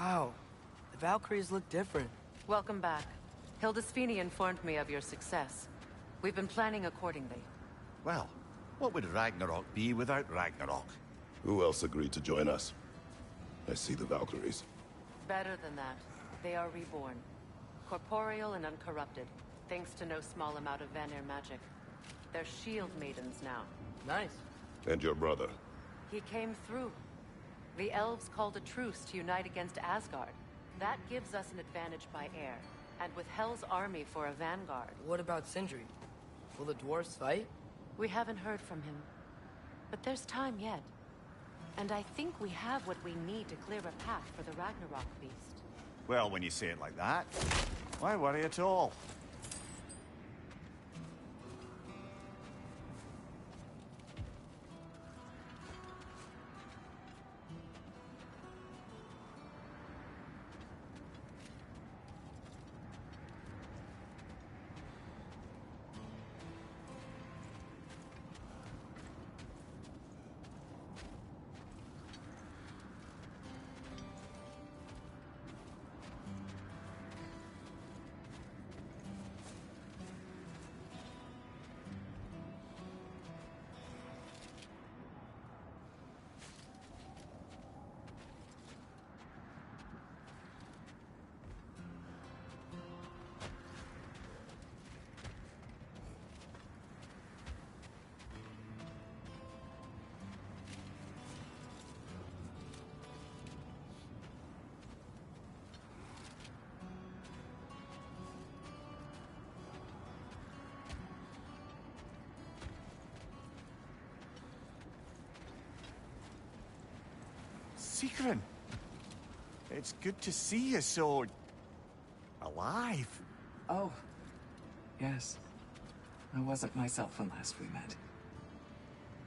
Wow. The Valkyries look different. Welcome back. Hildisfini informed me of your success. We've been planning accordingly. Well, what would Ragnarok be without Ragnarok? Who else agreed to join us? I see the Valkyries. Better than that. They are reborn. Corporeal and uncorrupted, thanks to no small amount of Vanir magic. They're shield maidens now. Nice. And your brother? He came through. The elves called a truce to unite against Asgard. That gives us an advantage by air, and with Hell's army for a vanguard. What about Sindri? Will the dwarves fight? We haven't heard from him. But there's time yet. And I think we have what we need to clear a path for the Ragnarok beast. Well, when you say it like that, why worry at all? Sigrun, it's good to see you so... alive. Oh, yes. I wasn't myself when last we met.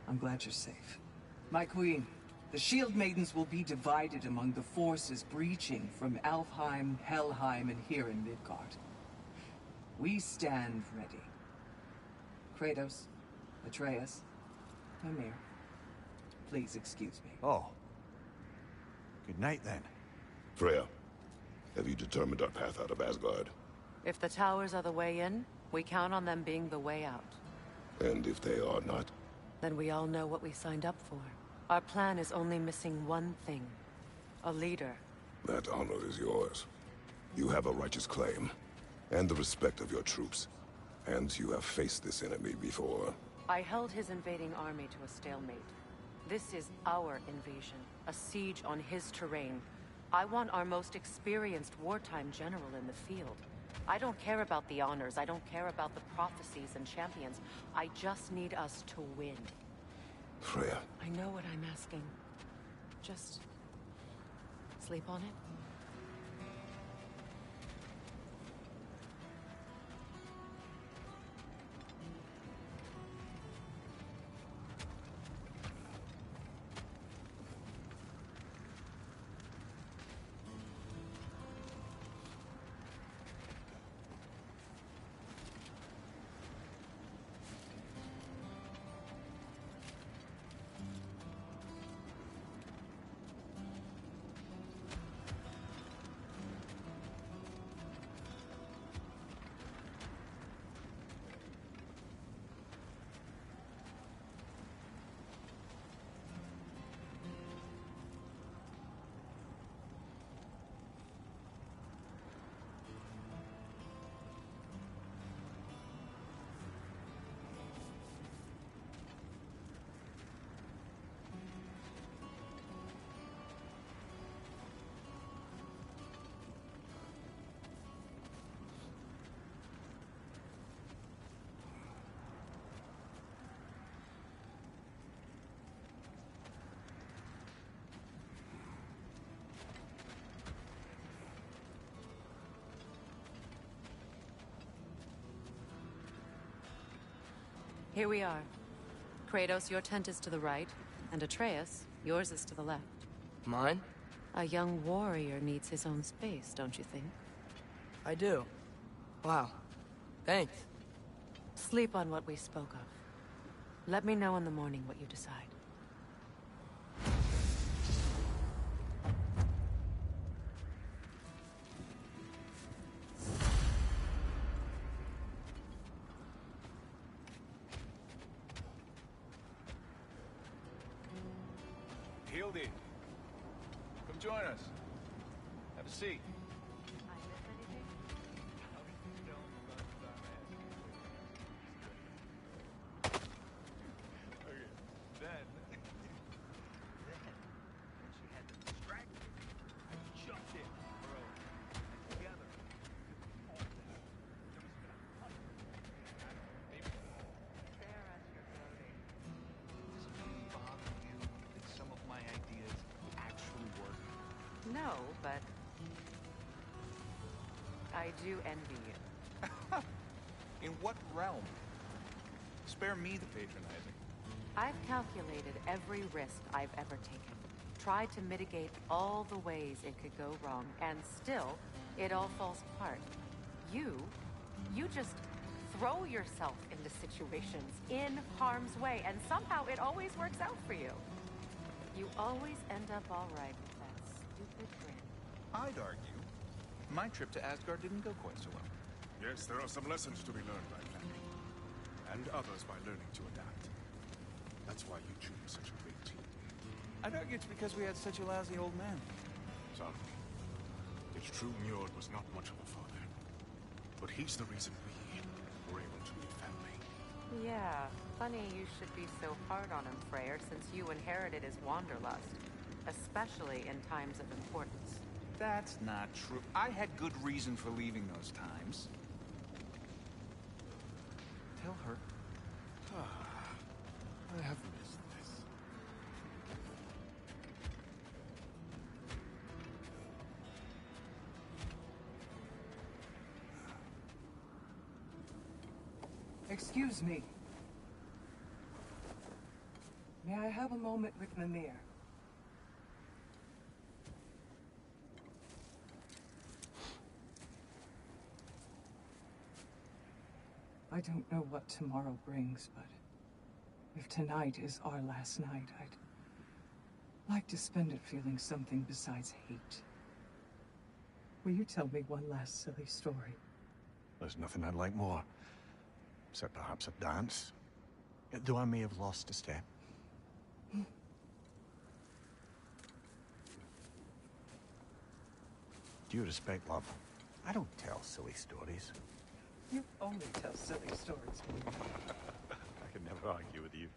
I'm glad you're safe. My queen, the Shield Maidens will be divided among the forces breaching from Alfheim, Helheim, and here in Midgard. We stand ready. Kratos, Atreus, Mimir, please excuse me. Oh. Good night, then. Freya, have you determined our path out of Asgard? If the towers are the way in, we count on them being the way out. And if they are not? Then we all know what we signed up for. Our plan is only missing one thing. A leader. That honor is yours. You have a righteous claim, and the respect of your troops. And you have faced this enemy before. I held his invading army to a stalemate. This is our invasion, a siege on his terrain. I want our most experienced wartime general in the field. I don't care about the honors, I don't care about the prophecies and champions. I just need us to win. Freya. I know what I'm asking. Just... sleep on it? Here we are. Kratos, your tent is to the right, and Atreus, yours is to the left. Mine? A young warrior needs his own space, don't you think? I do. Wow. Thanks. Sleep on what we spoke of. Let me know in the morning what you decide. Shieldy. Come join us. Have a seat. No, but I do envy you. In what realm? Spare me the patronizing. I've calculated every risk I've ever taken. Tried to mitigate all the ways it could go wrong, and still, it all falls apart. You just throw yourself into situations in harm's way, and somehow it always works out for you. You always end up all right with that stupid grin. I'd argue my trip to Asgard didn't go quite so well. Yes, there are some lessons to be learned by planning. And others by learning to adapt. That's why you choose such a great team. I'd argue it's because we had such a lousy old man. Some. It's true Njord was not much of a father. But he's the reason we were able to be family. Yeah, funny you should be so hard on him, Freyr, since you inherited his wanderlust. Especially in times of importance. That's not true. I had good reason for leaving those times. Tell her. I have missed this. Excuse me. May I have a moment with Mimir? I don't know what tomorrow brings, but if tonight is our last night, I'd like to spend it feeling something besides hate. Will you tell me one last silly story? There's nothing I'd like more. Except perhaps a dance. Though I may have lost a step. Due respect, love, I don't tell silly stories. You only tell silly stories. I can never argue with you.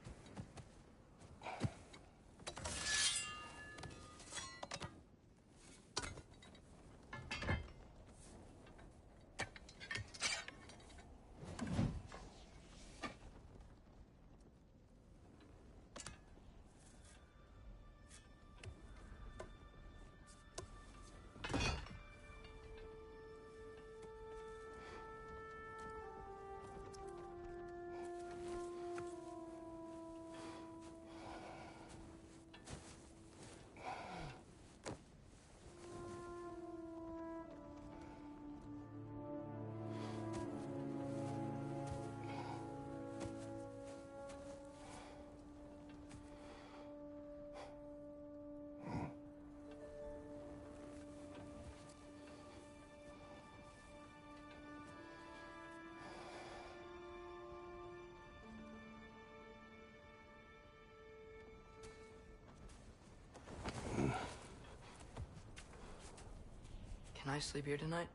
Can I sleep here tonight?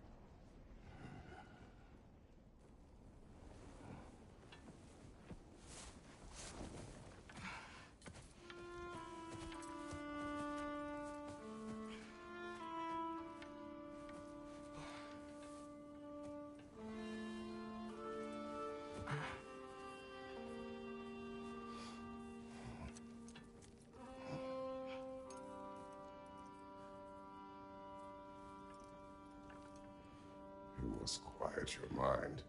You must quiet your mind.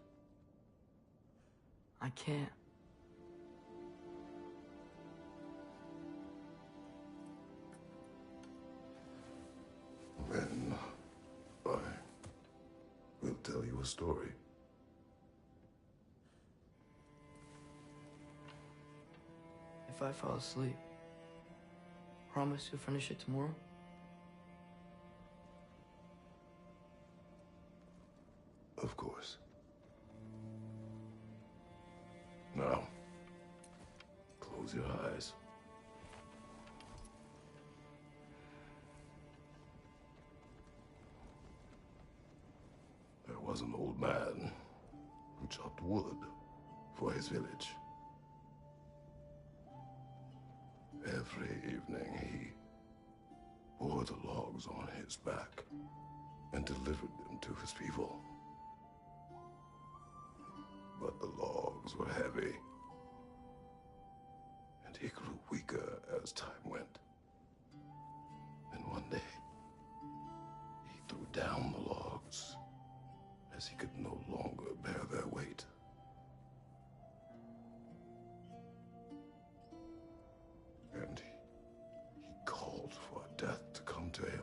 I can't. Then I will tell you a story. If I fall asleep, promise you'll finish it tomorrow? Of course. Now, close your eyes. was an old man who chopped wood for his village. Every evening he bore the logs on his back and delivered them to his people. But the logs were heavy, and he grew weaker as time went. And one day, he threw down the logs as he could no longer bear their weight. And he called for death to come to him.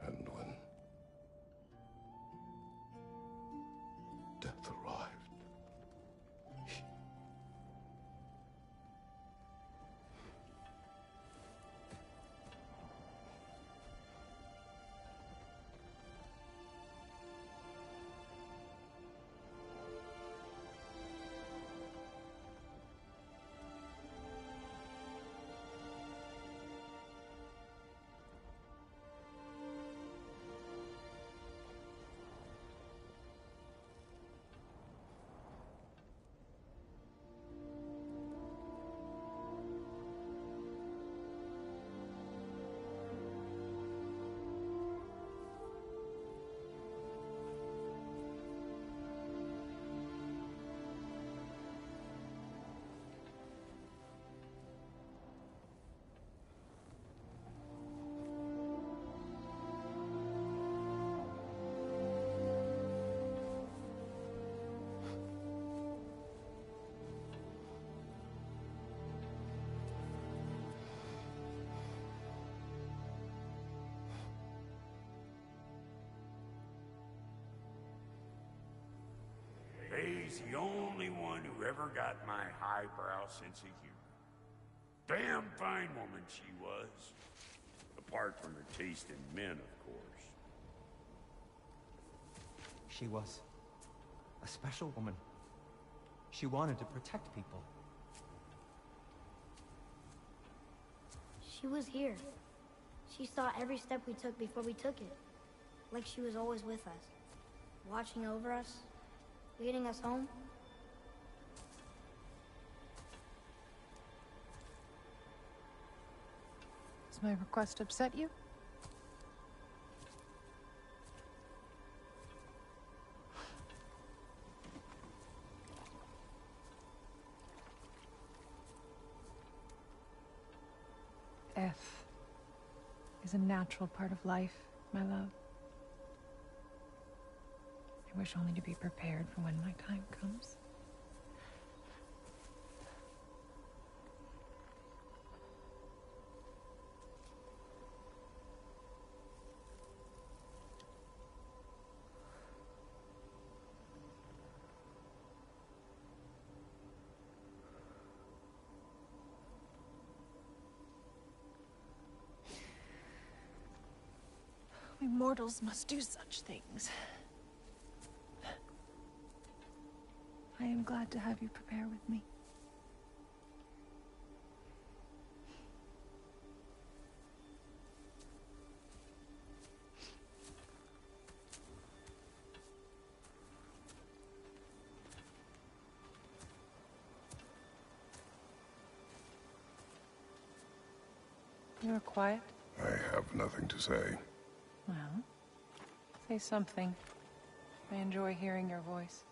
And when death arrived, He's the only one who ever got my highbrow sense of humor. Damn fine woman she was. Apart from her taste in men, of course. She was a special woman. She wanted to protect people. She was here. She saw every step we took before we took it. Like she was always with us. Watching over us. Leading us home. Does my request upset you? Death is a natural part of life, my love. I wish only to be prepared for when my time comes. We mortals must do such things. I am glad to have you prepare with me. You are quiet? I have nothing to say. Well, say something. I enjoy hearing your voice.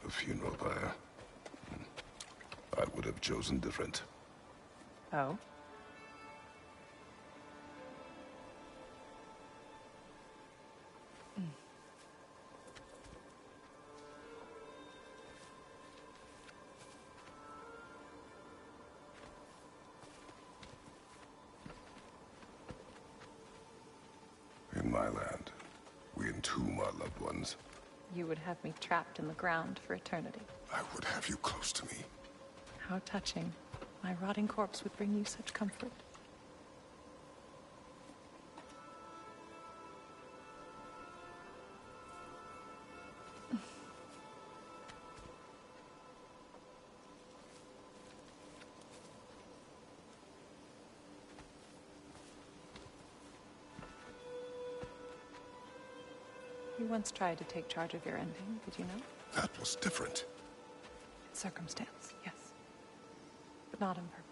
The funeral pyre. I would have chosen different. Oh? In my land, we entomb our loved ones. You would have me trapped in the ground for eternity. I would have you close to me. How touching. My rotting corpse would bring you such comfort. once tried to take charge of your ending, did you know? That was different. Circumstance, yes. But not on purpose.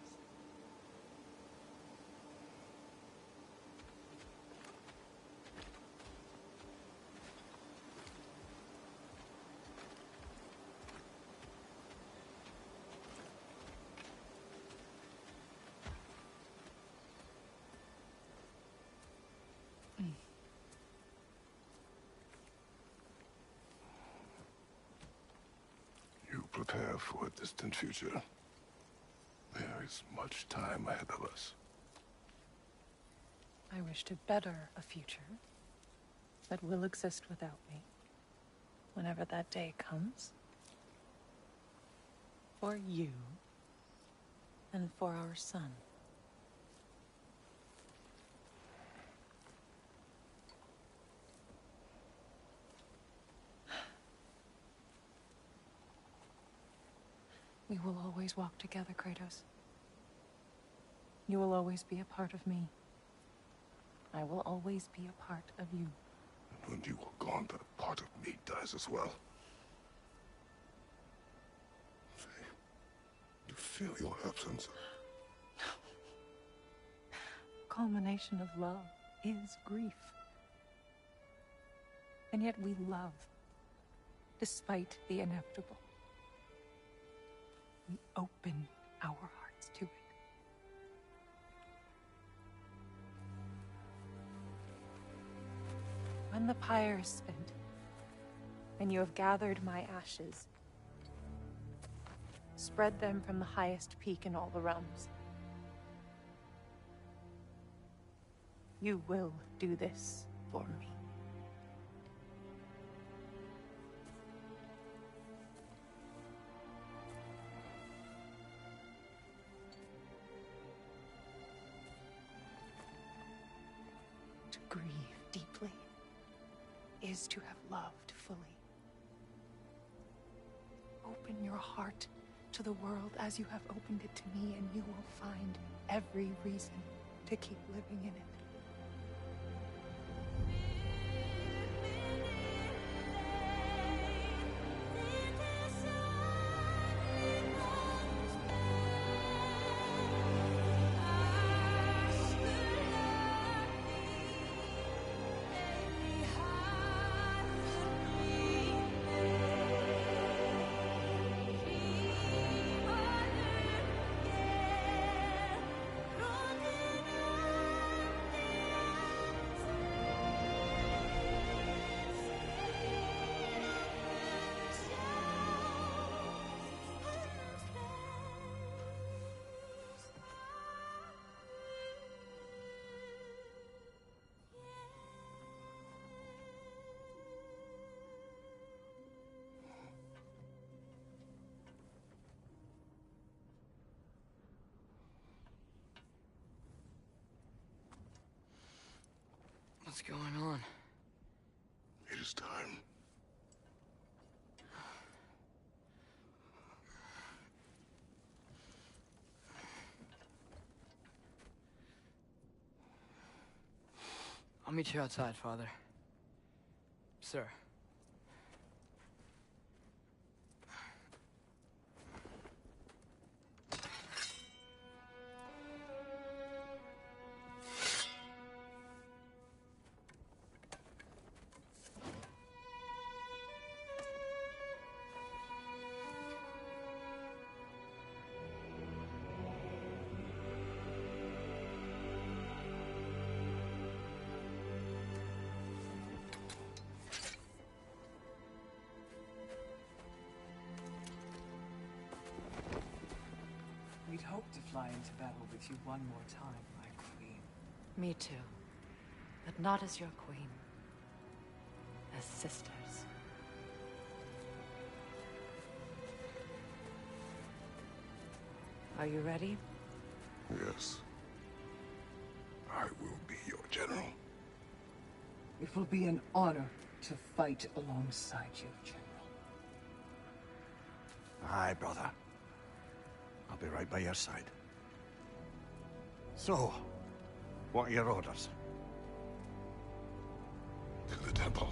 You prepare for a distant future. There is much time ahead of us. I wish to better a future that will exist without me, whenever that day comes. For you, and for our son. We will always walk together, Kratos. You will always be a part of me. I will always be a part of you. And when you are gone, that part of me dies as well. You feel your absence. Culmination of love is grief. And yet we love, despite the inevitable. We open our hearts to it. When the pyre is spent, and you have gathered my ashes, spread them from the highest peak in all the realms. You will do this for me. To grieve deeply is to have loved fully. Open your heart to the world as you have opened it to me, and you will find every reason to keep living in it. What's going on? It is time. I'll meet you outside, Father. Sir. We'd hoped to fly into battle with you one more time, my queen. Me too. But not as your queen. As sisters. Are you ready? Yes. I will be your general. It will be an honor to fight alongside you, General. Aye, brother. I'll be right by your side. So, what are your orders? To the temple.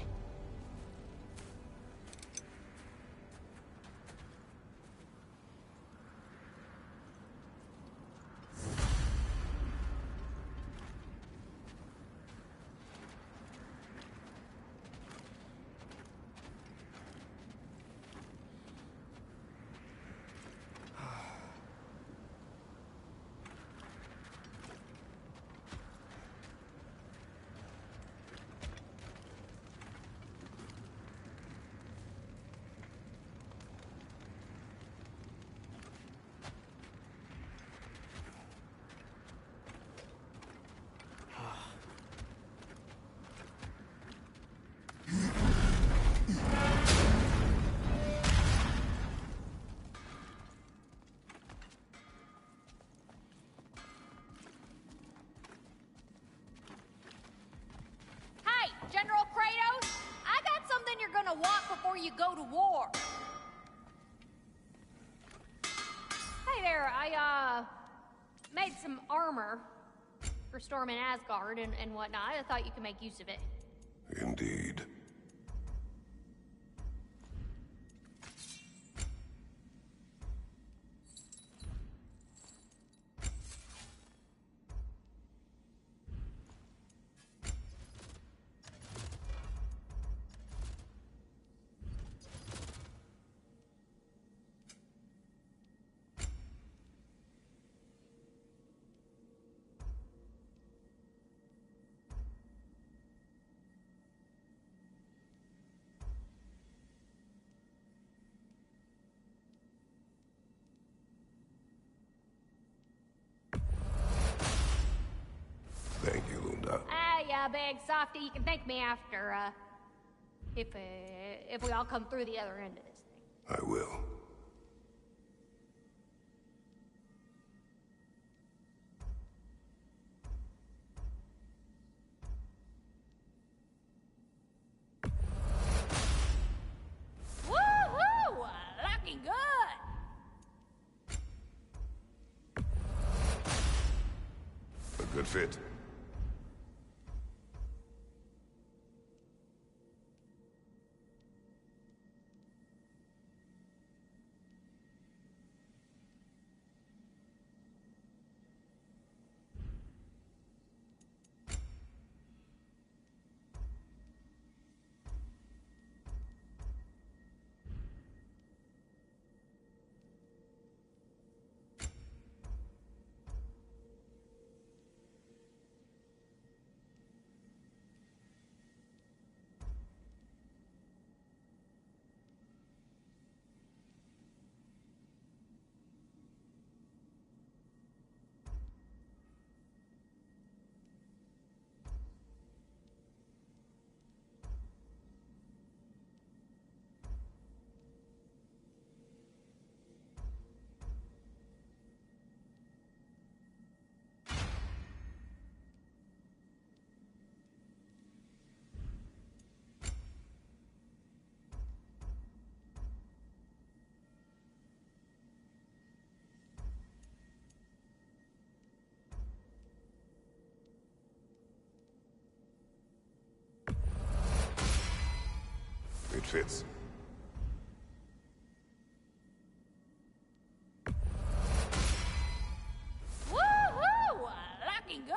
made some armor for storming Asgard and whatnot. I thought you could make use of it. Indeed. Thank you, Lunda. Ah, yeah, big softy. You can thank me after, if we all come through the other end of this thing. I will. Woohoo! Looking good! A good fit. It fits. Woohoo! Looking good!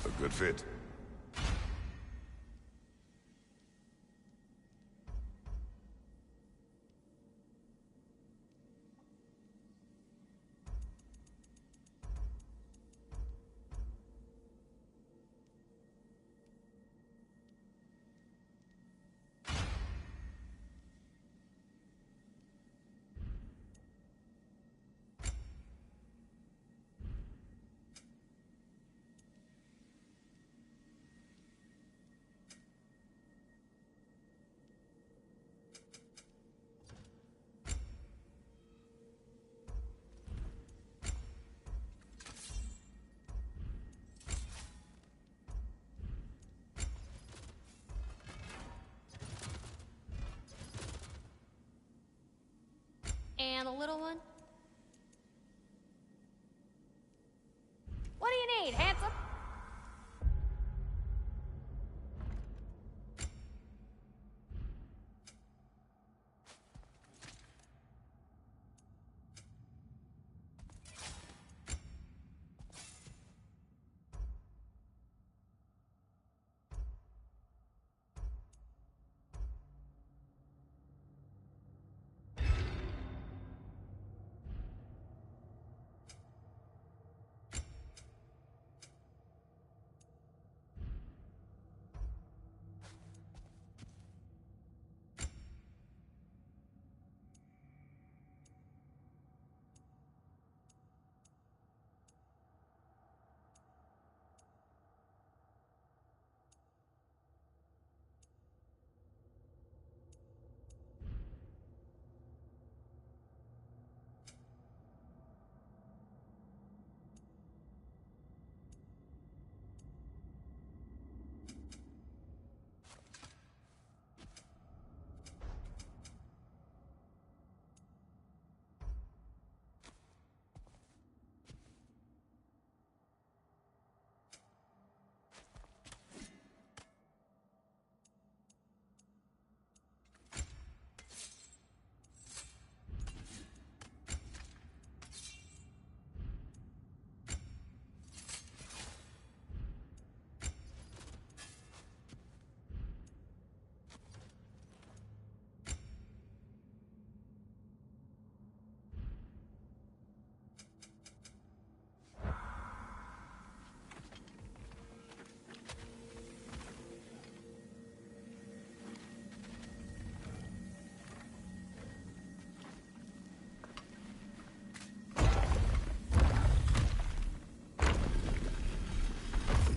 A good fit.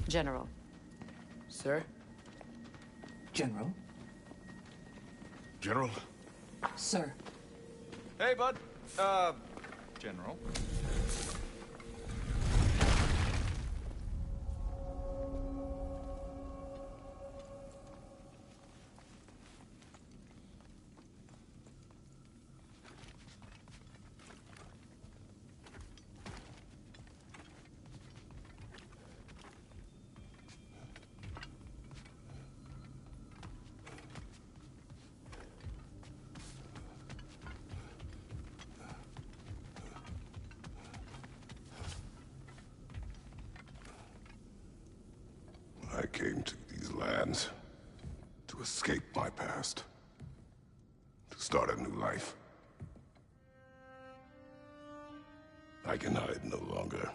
General. Sir? General? General? Sir. Hey, bud. General. I came to these lands to escape my past, to start a new life. I can hide no longer.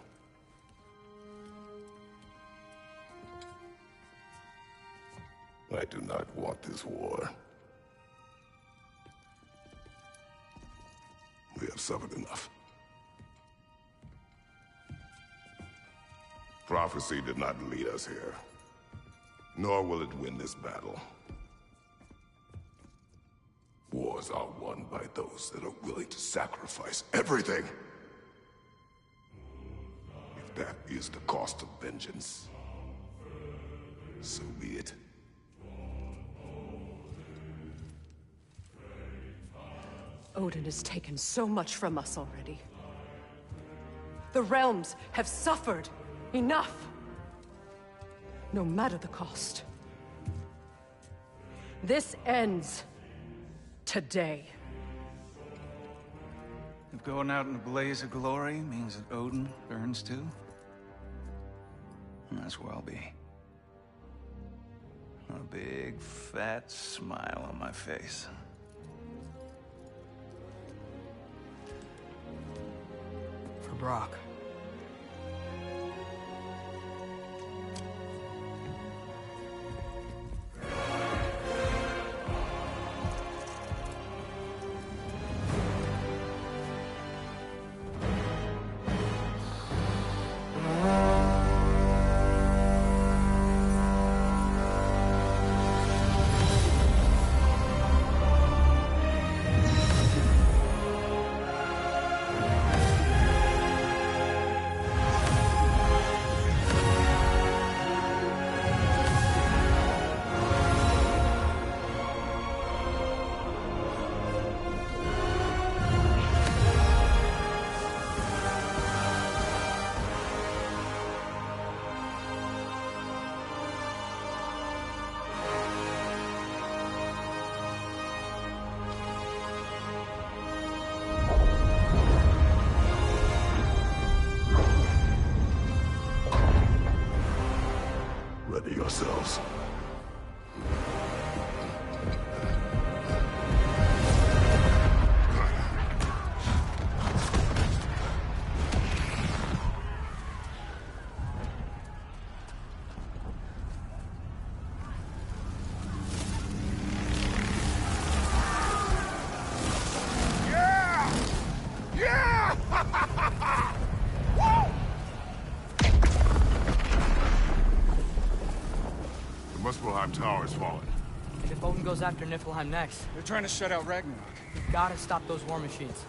I do not want this war. We have suffered enough. Prophecy did not lead us here. Nor will it win this battle. Wars are won by those that are willing to sacrifice everything. If that is the cost of vengeance, so be it. Odin has taken so much from us already. The realms have suffered enough. No matter the cost. This ends today. If going out in a blaze of glory means that Odin burns too, that's where I'll be. A big, fat smile on my face. For Brock. Ready yourselves. Tower is fallen. If Odin goes after Niflheim next, They're trying to shut out Ragnarok. we've gotta stop those war machines.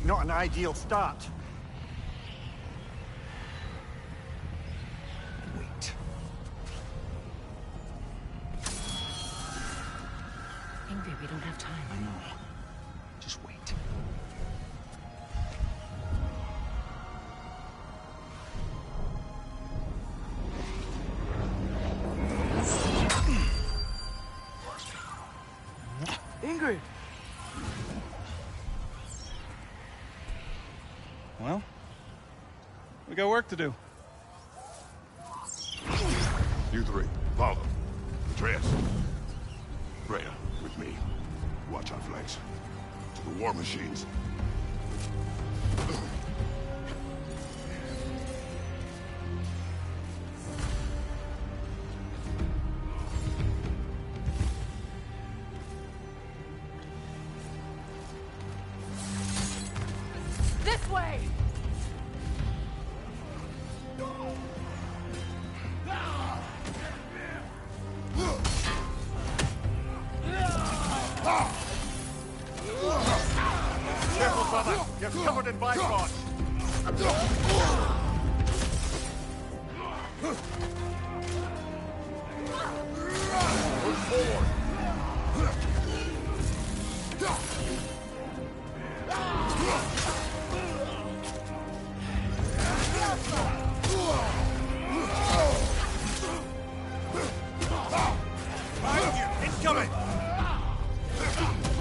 Not an ideal start. Wait. Ingrid, we don't have time. I know. Just wait. Ingrid! Well, we got work to do. You three, follow. Atreus. Freya, with me. Watch our flanks. To the war machines. way! Careful, brother! You're covered in bifrost! Move forward! Behind you! Incoming!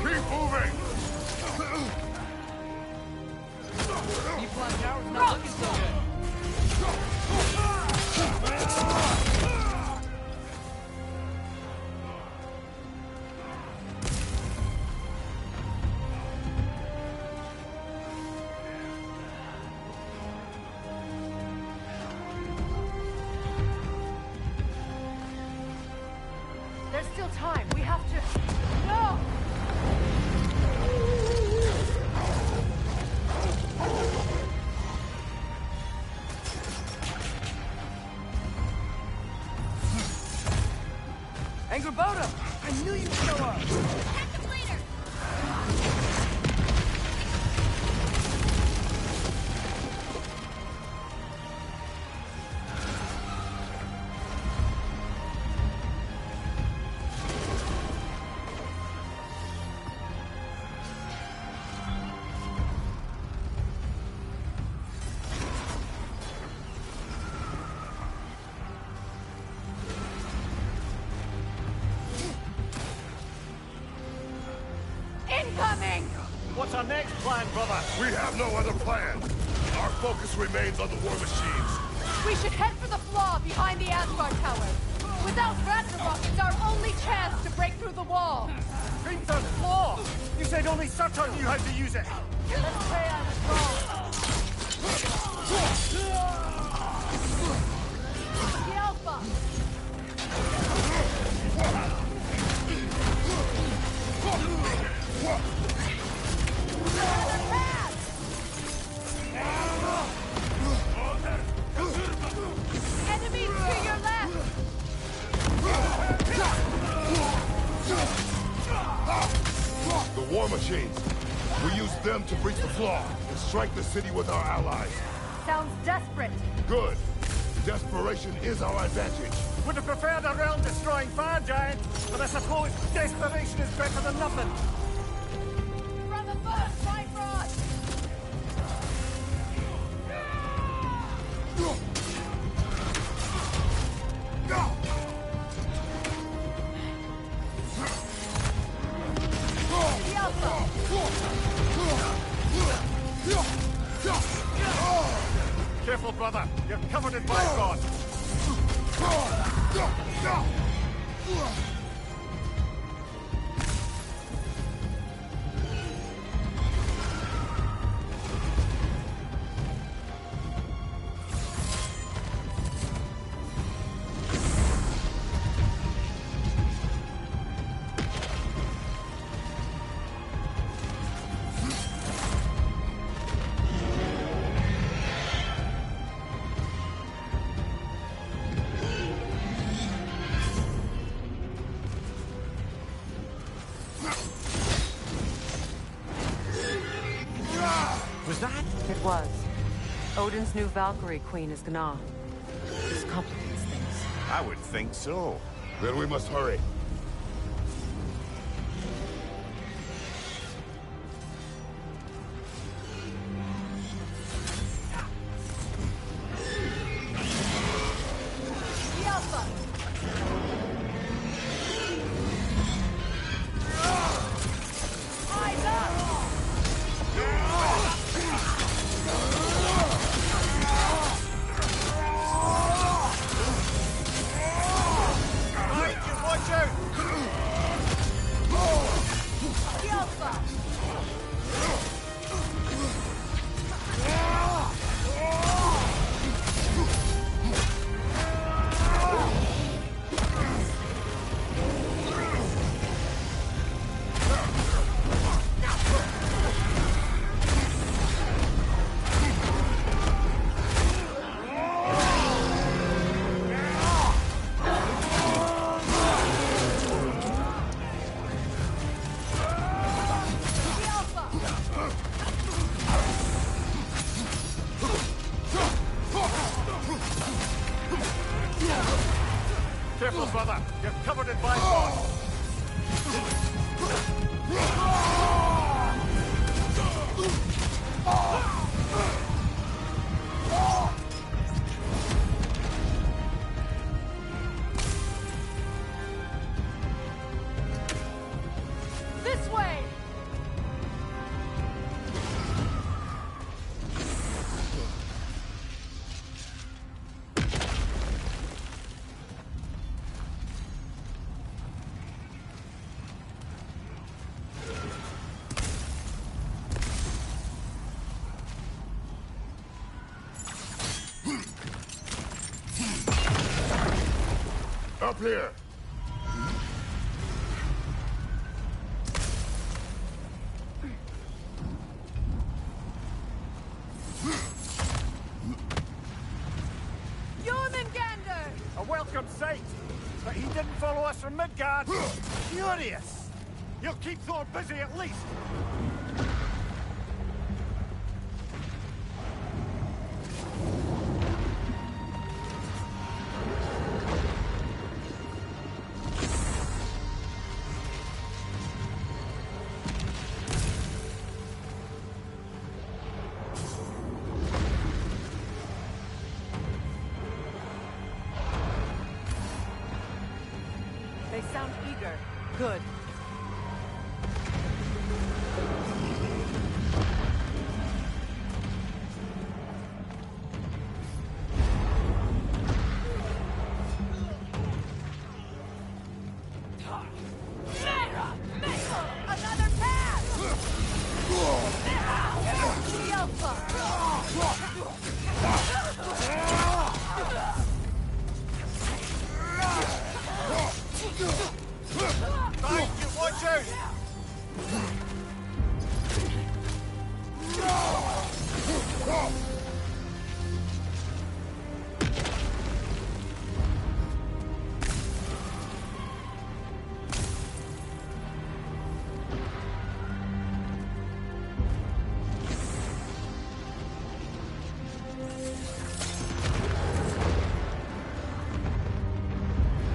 Keep moving! B-Flat Tower's not looking so good. There's still time. We have to... No! Angrboda! I knew you'd show up! Incoming! What's our next plan, brother? We have no other plan. Our focus remains on the war machines. We should head for the flaw behind the Asgard Tower. Without Ragnarock, it's our only chance to break through the wall. Crimson Claw! You said only Saturn knew how to use it! Let's say I was wrong. The Alpha! Enemies to your left! The war machines. We use them to breach the flaw and strike the city with our allies. Sounds desperate. Good. Desperation is our advantage. Would have preferred a realm-destroying fire giant, but I suppose desperation is better than nothing. From the first, Bifrost! The Alpha! Careful, brother. You're covered in bifrost. Was that? It was. Odin's new Valkyrie queen is Gná. This complicates things. I would think so. Then we must hurry. The Alpha! Eyes up! Watch out! The Alpha! clear. A welcome sight, but he didn't follow us from Midgard. Furious! He'll keep Thor busy at least. They sound eager. Good. Another path! Behind you, watch out!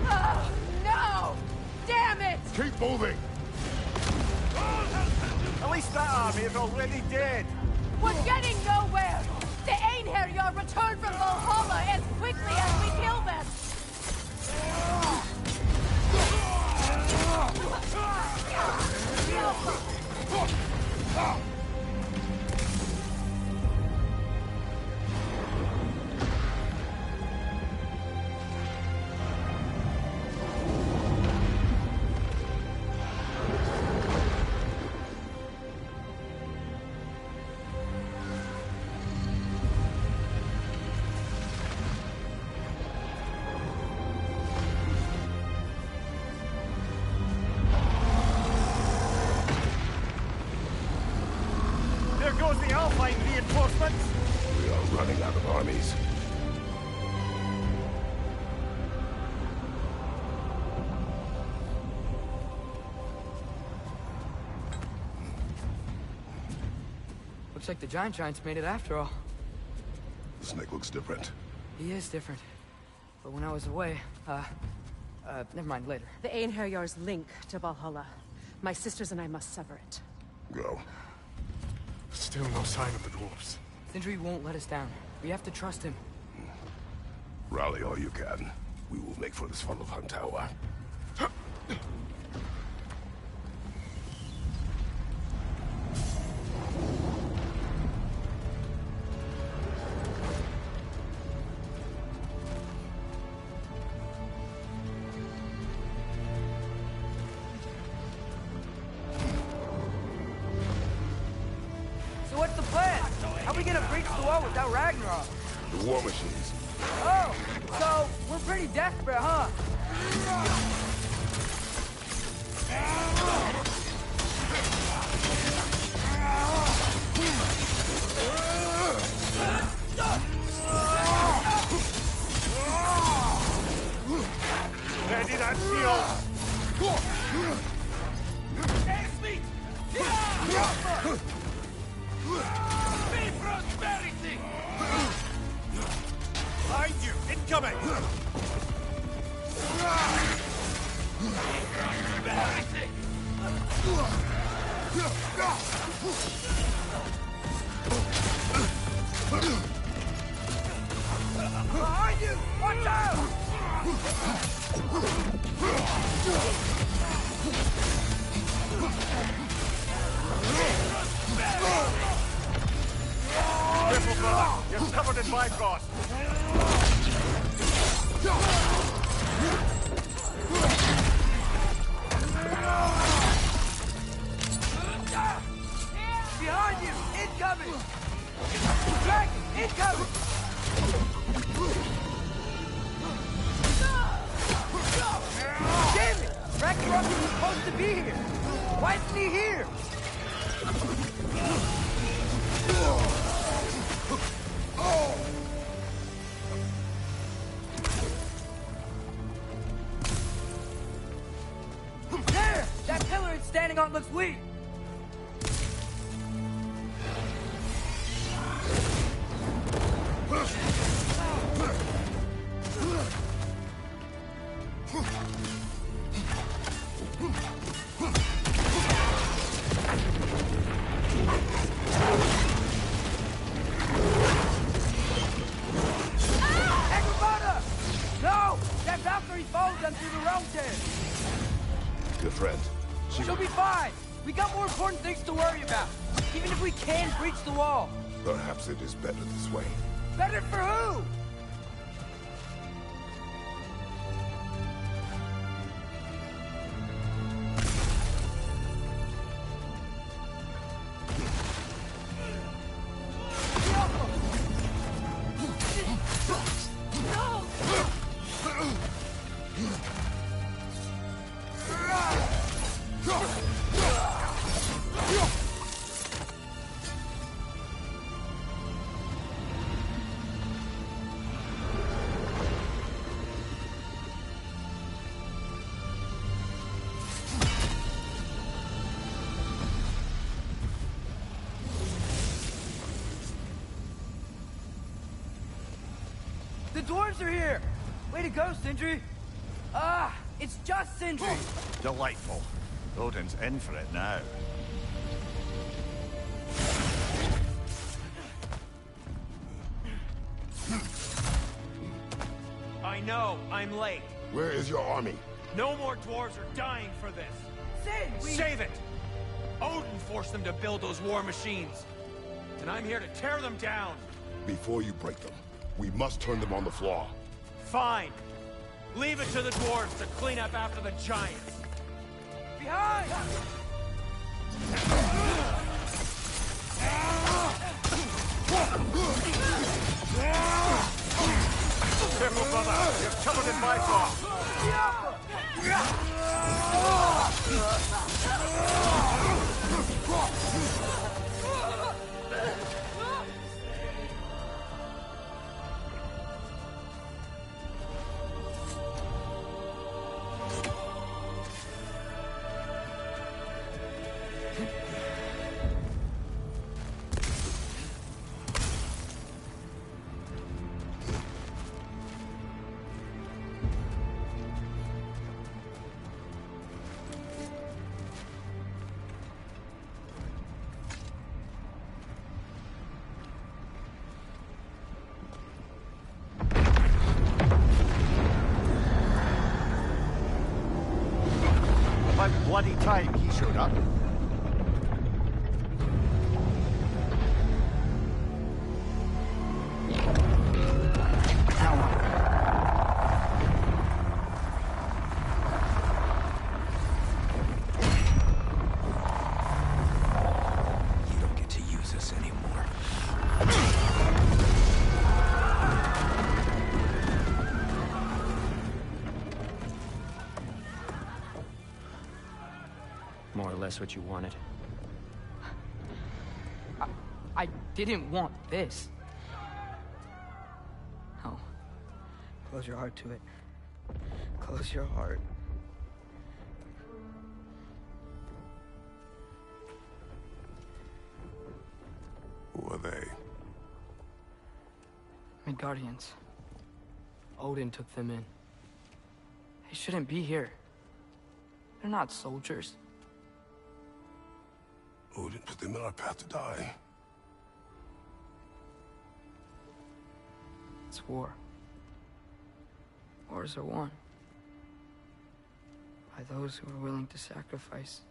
Oh, no! Damn it! Keep moving! At least that army is already dead. We're getting nowhere! The Einherjar return from Valhalla as quickly as we kill them! There goes the Alpine reinforcements. We are running out of armies. Looks like the Giants made it after all. The snake looks different. He is different. But when I was away, never mind, later. The Einherjar's link to Valhalla. My sisters and I must sever it. Go. Still no sign of the dwarves. Sindri won't let us down. We have to trust him. Rally all you can. We will make for this Svartalfheim tower. So what's the plan? How are we gonna breach the wall without Ragnarok? The war machines. Oh, so we're pretty desperate, huh? Ready that shield! Behind you! Incoming! Behind you! Watch out! Careful, brother! You're covered in Bifrost! Behind you! Incoming! Dragon! Incoming! Ragnarock was supposed to be here! Why isn't he here? There! That pillar it's standing on looks weak! Good friend. She'll be fine! We got more important things to worry about! Even if we can breach the wall! Perhaps it is better this way. Better for who? The dwarves are here! Way to go, Sindri! Ah, it's just Sindri! Delightful. Odin's in for it now. I know, I'm late. Where is your army? No more dwarves are dying for this. Save it! Odin forced them to build those war machines. And I'm here to tear them down. Before you break them, we must turn them on the floor. Fine. Leave it to the dwarves to clean up after the giants. Behind! Careful, brother! You're covered in Bifrost! Bloody time he showed up. You don't get to use us anymore. More or less what you wanted. I didn't want this. No. Close your heart to it. Close your heart. Who are they? Midgardians. Odin took them in. They shouldn't be here. They're not soldiers. Odin put them in our path to die. It's war. Wars are won by those who are willing to sacrifice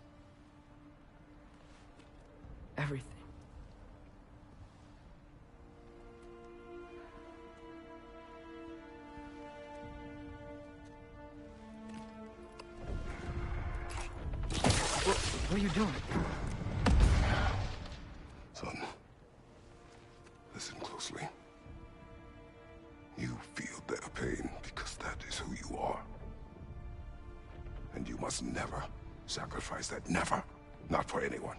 everything. What are you doing? Son, listen closely. You feel their pain because that is who you are. And you must must never sacrifice that. Never. Not for anyone.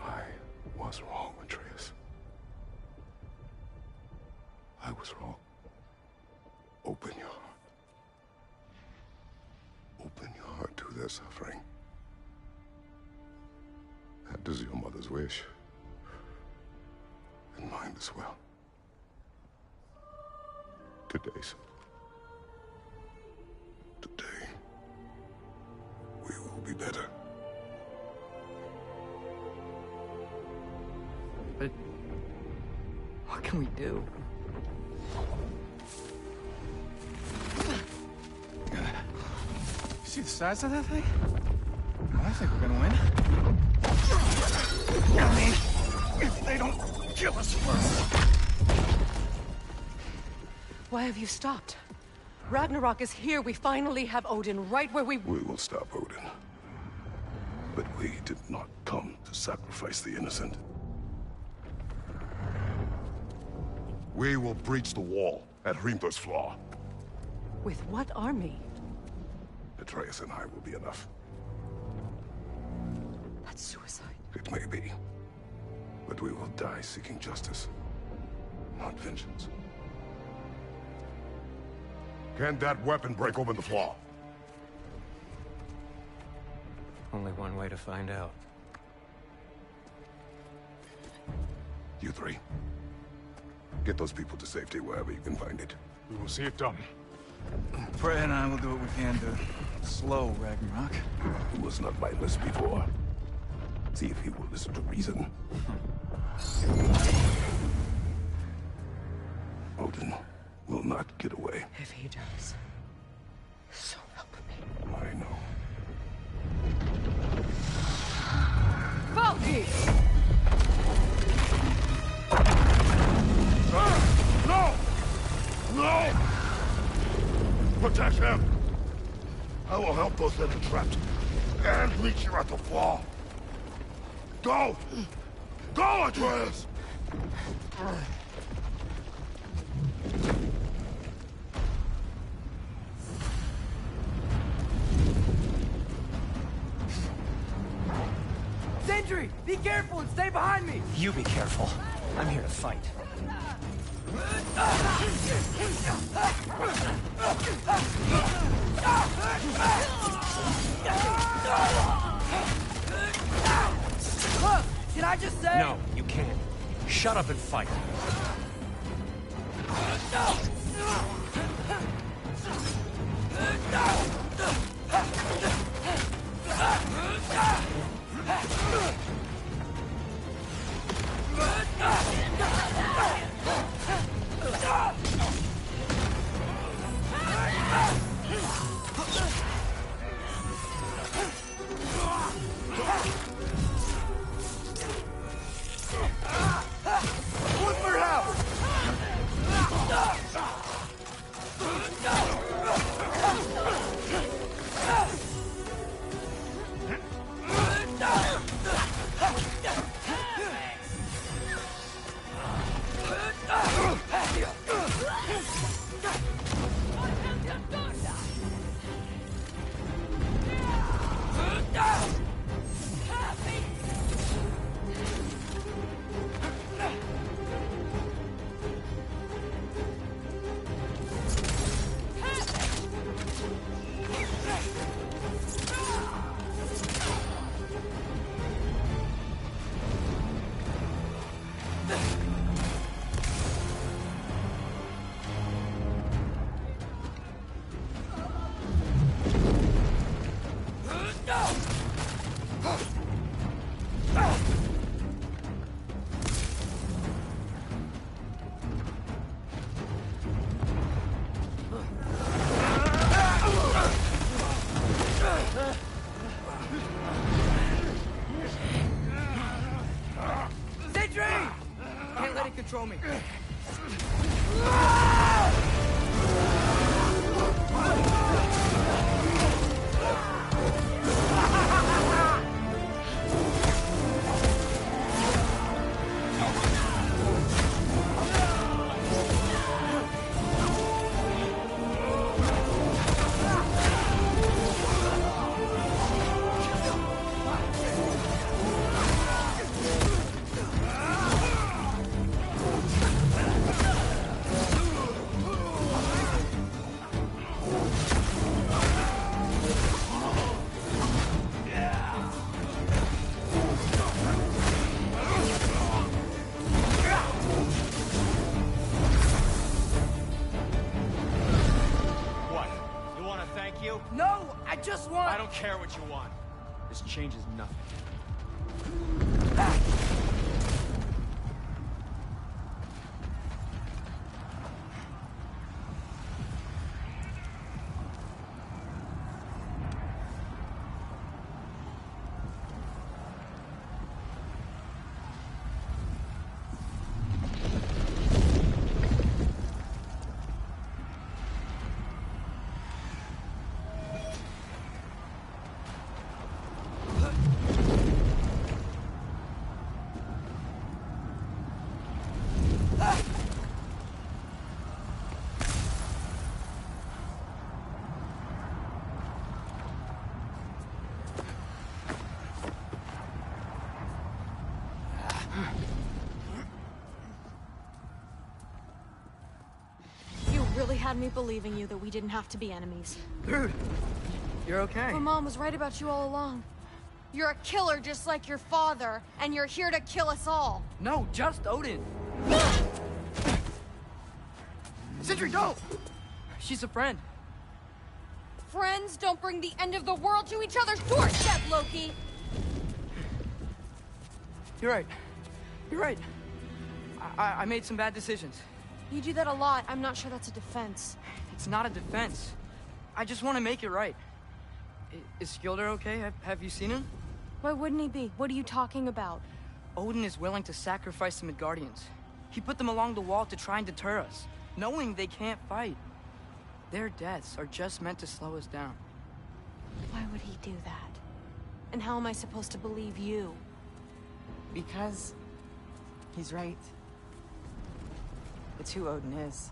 I was wrong, Atreus. I was wrong. Open your heart. Open your heart to their suffering. That is your mother's wish. And mine as well. Today, son. Today, we will be better. But what can we do? See the size of that thing? I think we're gonna win. I mean, if they don't kill us first. Why have you stopped? Ragnarok is here. We finally have Odin right where we... We will stop Odin. But we did not come to sacrifice the innocent. We will breach the wall at Hrimthur's Flaw. With what army? Atreus and I will be enough. That's suicide. It may be. But we will die seeking justice, not vengeance. Can that weapon break open the flaw? Only one way to find out. You three. Get those people to safety wherever you can find it. We will see it done. Freya and I will do what we can to slow Ragnarok. He was not mindless before. See if he will listen to reason. Odin will not get away. If he does, so help me. I know. Valky! No! No! Protect him! I will help those that are trapped. And meet you at the flaw. Go! Go, Atreus! Sentry! Be careful and stay behind me! You be careful. I'm here to fight. Look! Can I just say... No, you can't. Shut up and fight. Woodford House! Can't let it control me. want? I don't care what you want. This changes nothing. Really had me believing you that we didn't have to be enemies. Dude, you're okay. My mom was right about you all along. You're a killer just like your father, and you're here to kill us all. No, just Odin. Sentry, don't! She's a friend. Friends don't bring the end of the world to each other's doorstep, Loki! You're right. You're right. I made some bad decisions. You do that a lot. I'm not sure that's a defense. It's not a defense. I just want to make it right. Is Skilder okay? Have you seen him? Why wouldn't he be? What are you talking about? Odin is willing to sacrifice the Midgardians. He put them along the wall to try and deter us, knowing they can't fight. Their deaths are just meant to slow us down. Why would he do that? And how am I supposed to believe you? Because he's right. It's who Odin is.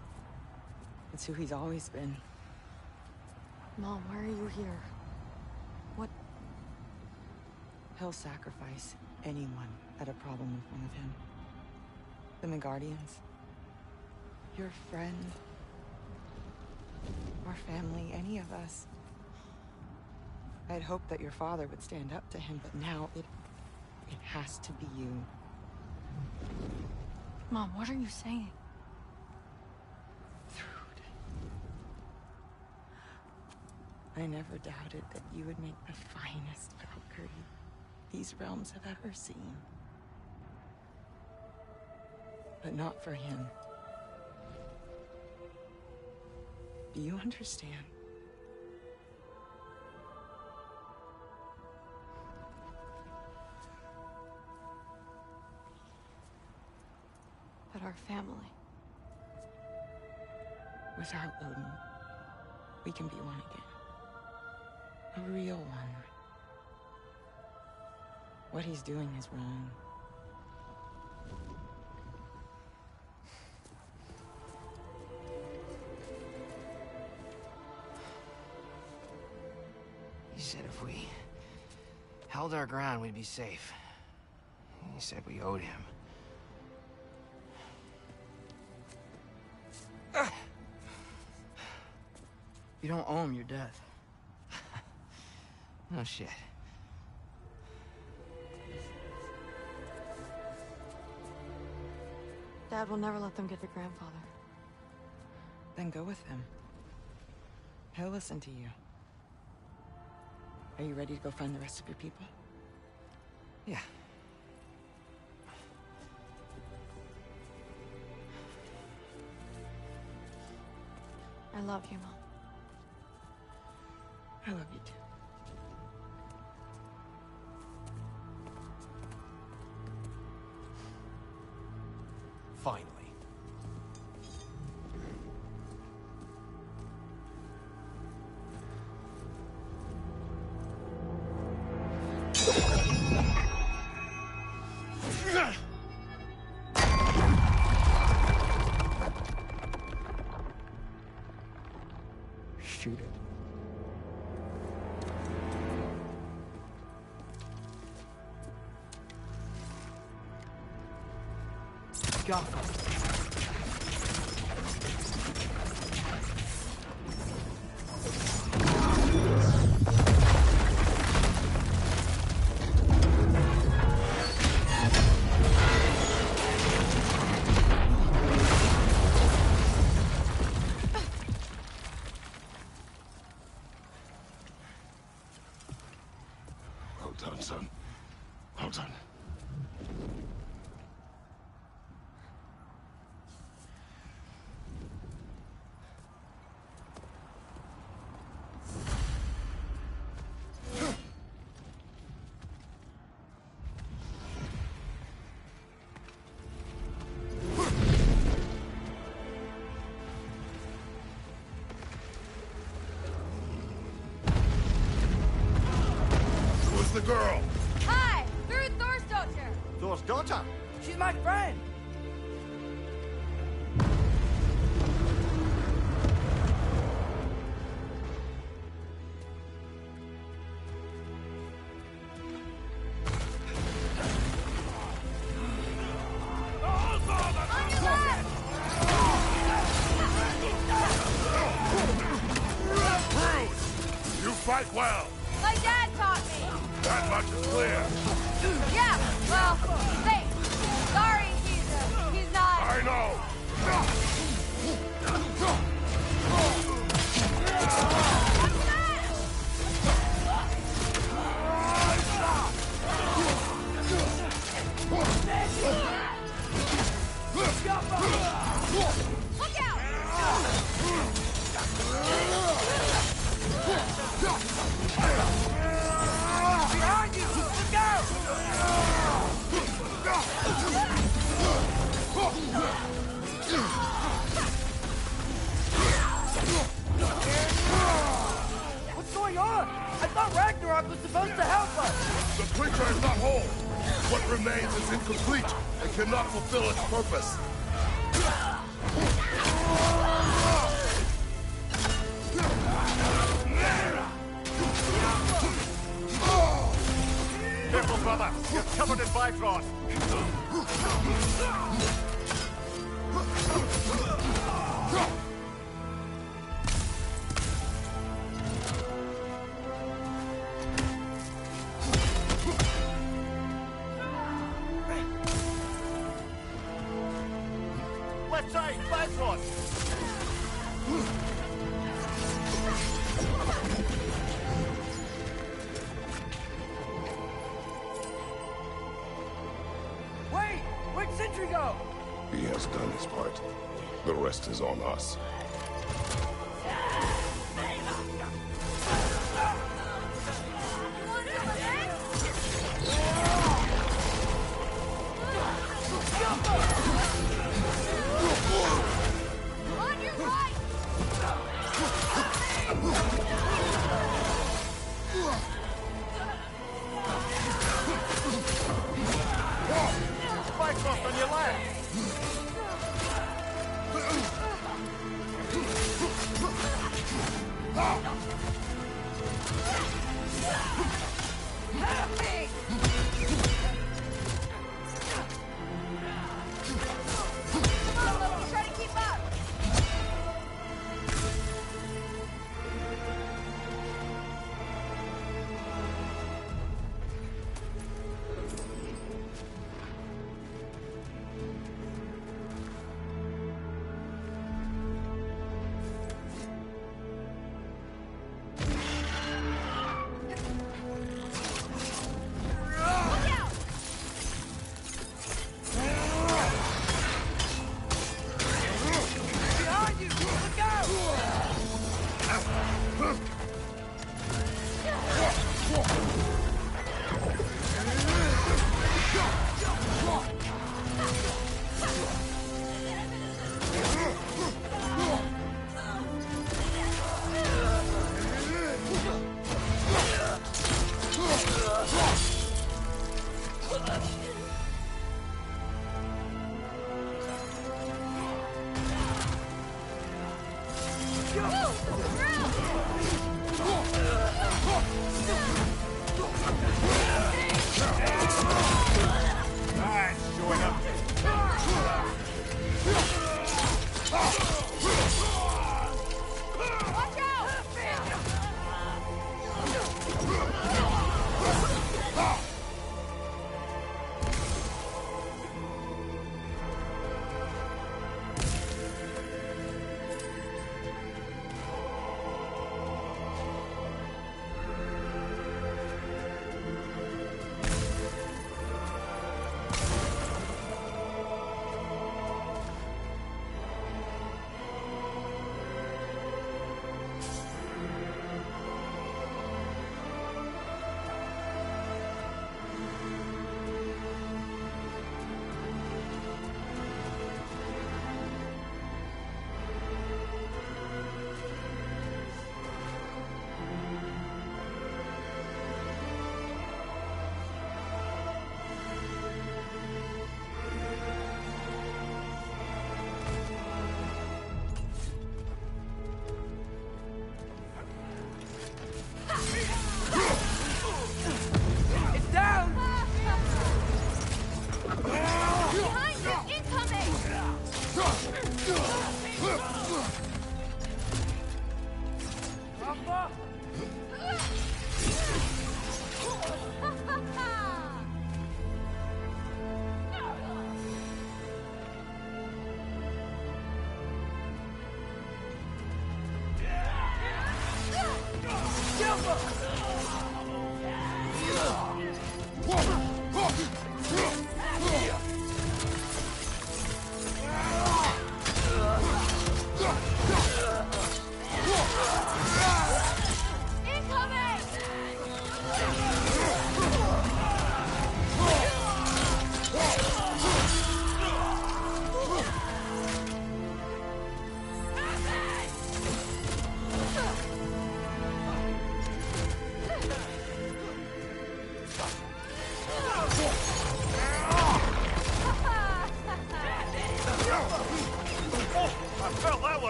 It's who he's always been. Mom, why are you here? What? He'll sacrifice anyone at a problem in front of him. The Midgardians. Your friend. Our family, any of us. I'd hoped that your father would stand up to him, but now it has to be you. Mom, what are you saying? I never doubted that you would make the finest Valkyrie these realms have ever seen. But not for him. Do you understand? But our family. Without Odin, we can be one again. A real one. What he's doing is wrong. He said if we held our ground, we'd be safe. He said we owed him. You don't owe him your death. No shit. Dad will never let them get to grandfather. Then go with him. He'll listen to you. Are you ready to go find the rest of your people? Yeah. I love you, Mom. I love you too. Finally. Shoot it. Go. Well done, son. Well done. The girl. Hi! Through Thor's daughter! Thor's daughter? She's my friend! You fight well. My dad taught me! That much is clear. Yeah, well, thanks. Sorry, he's not... I know. Look out! Behind you! Look out! What's going on? I thought Ragnarok was supposed to help us! The creature is not whole. What remains is incomplete and cannot fulfill its purpose. Careful, brother. You're covered in Bifrost. Left side, Bifrost. Wait! Where'd Sentry go? He has done his part. The rest is on us. On your right! Bifrost on your left. Come on, Loki, try to keep up!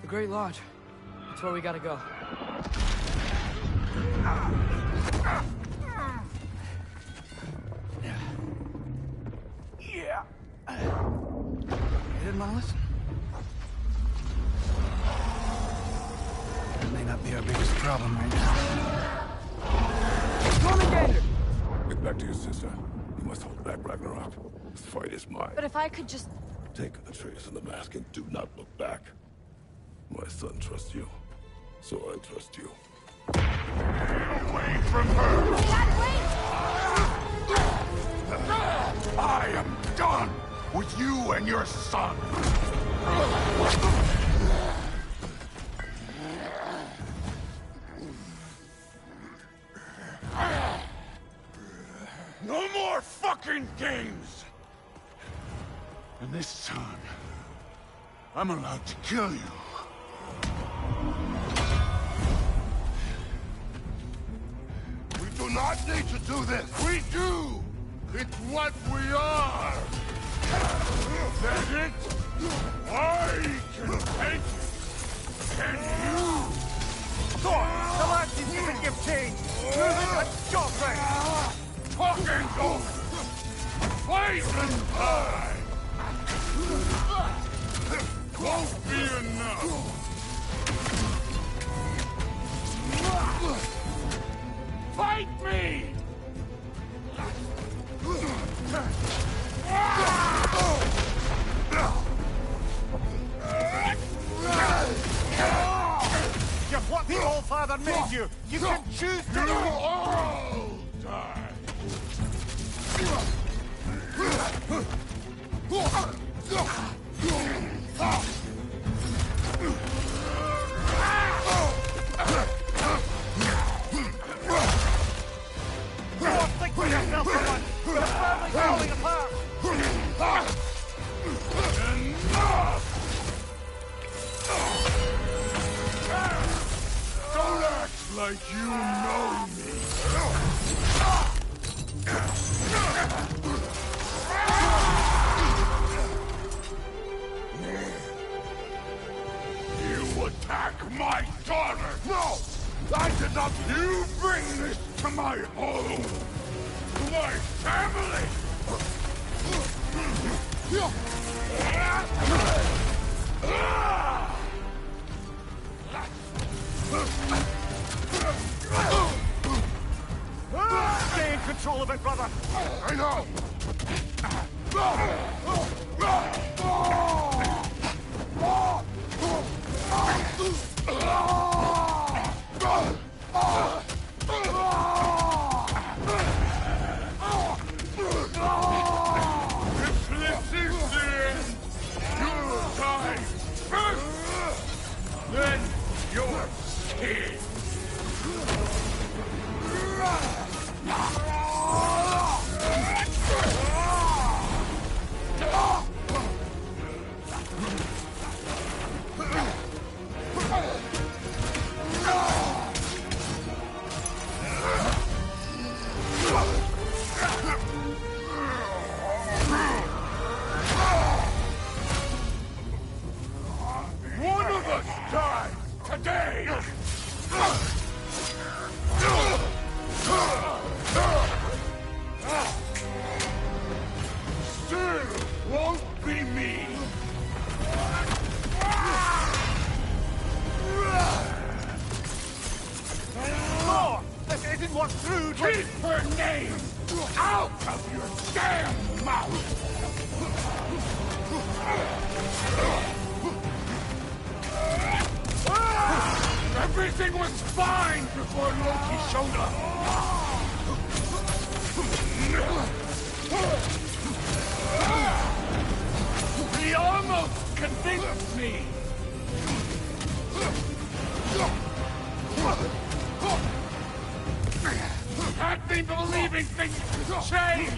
The Great Lodge. That's where we gotta go. Yeah. You didn't want to listen? That may not be our biggest problem right now. Commander! Get back to your sister. You must hold back Ragnarok. This fight is mine. But if I could just... Take Atreus and the mask and do not look back. My son trusts you, so I trust you. Away from her! I am done with you and your son! No more fucking games! And this time, I'm allowed to kill you. We do not need to do this. We do. It's what we are. That's it. I can take it. Can you? Thor, the lad seems to think you've changed. Moving and stopping. Talking go. Poison pie. Won't be enough. Fight me! You're what the All-Father made you. You can choose to... You all die. Think for yourself, someone. The family's falling apart. Enough! Don't act like you know me. You attack my daughter! No! I did not. You bring this to my home! To my family! Stay in control of it, brother. I know! Everything was fine before Loki showed up! He almost convinced me! Had me believing things change!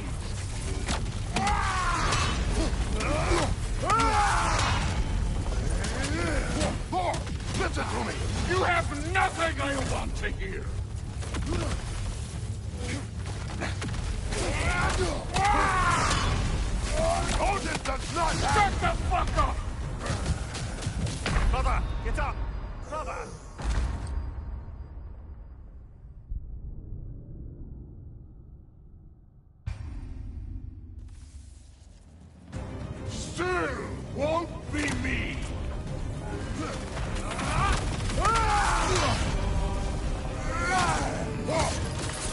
Listen to me! You have nothing I want to hear! Odin does not have... Shut the fuck up! Brother, get up! Brother! Still won't be me!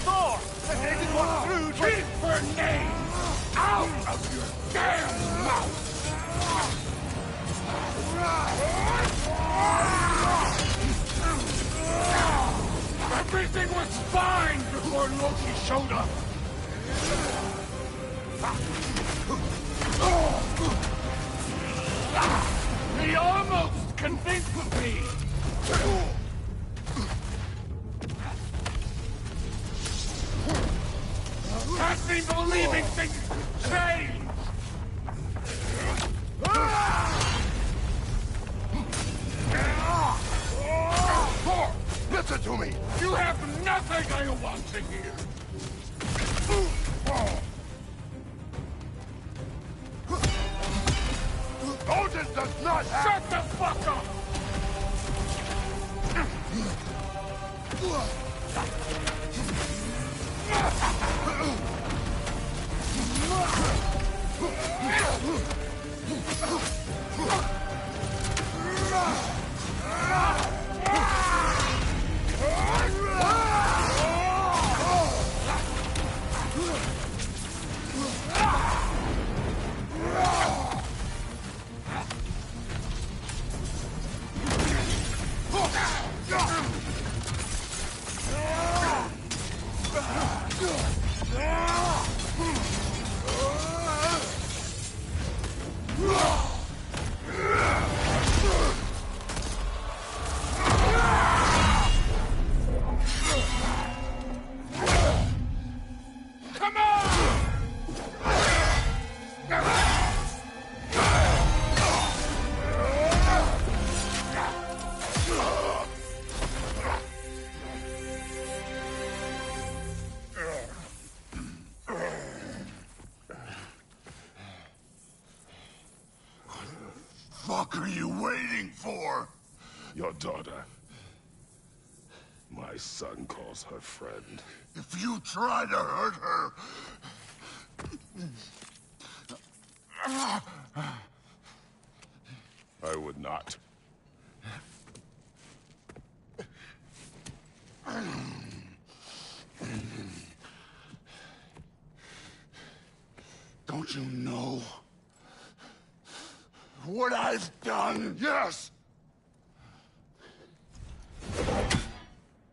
Thor! The David was rude! Keep her name out of your damn mouth! Everything was fine before Loki showed up! He almost convinced me! Has me believing things change! Listen to me! You have nothing I want to hear! Odin does not have... Shut the fuck up! What are you waiting for? Your daughter. My son calls her friend. If you try to hurt her... I would not. Don't you know what I've done? Yes!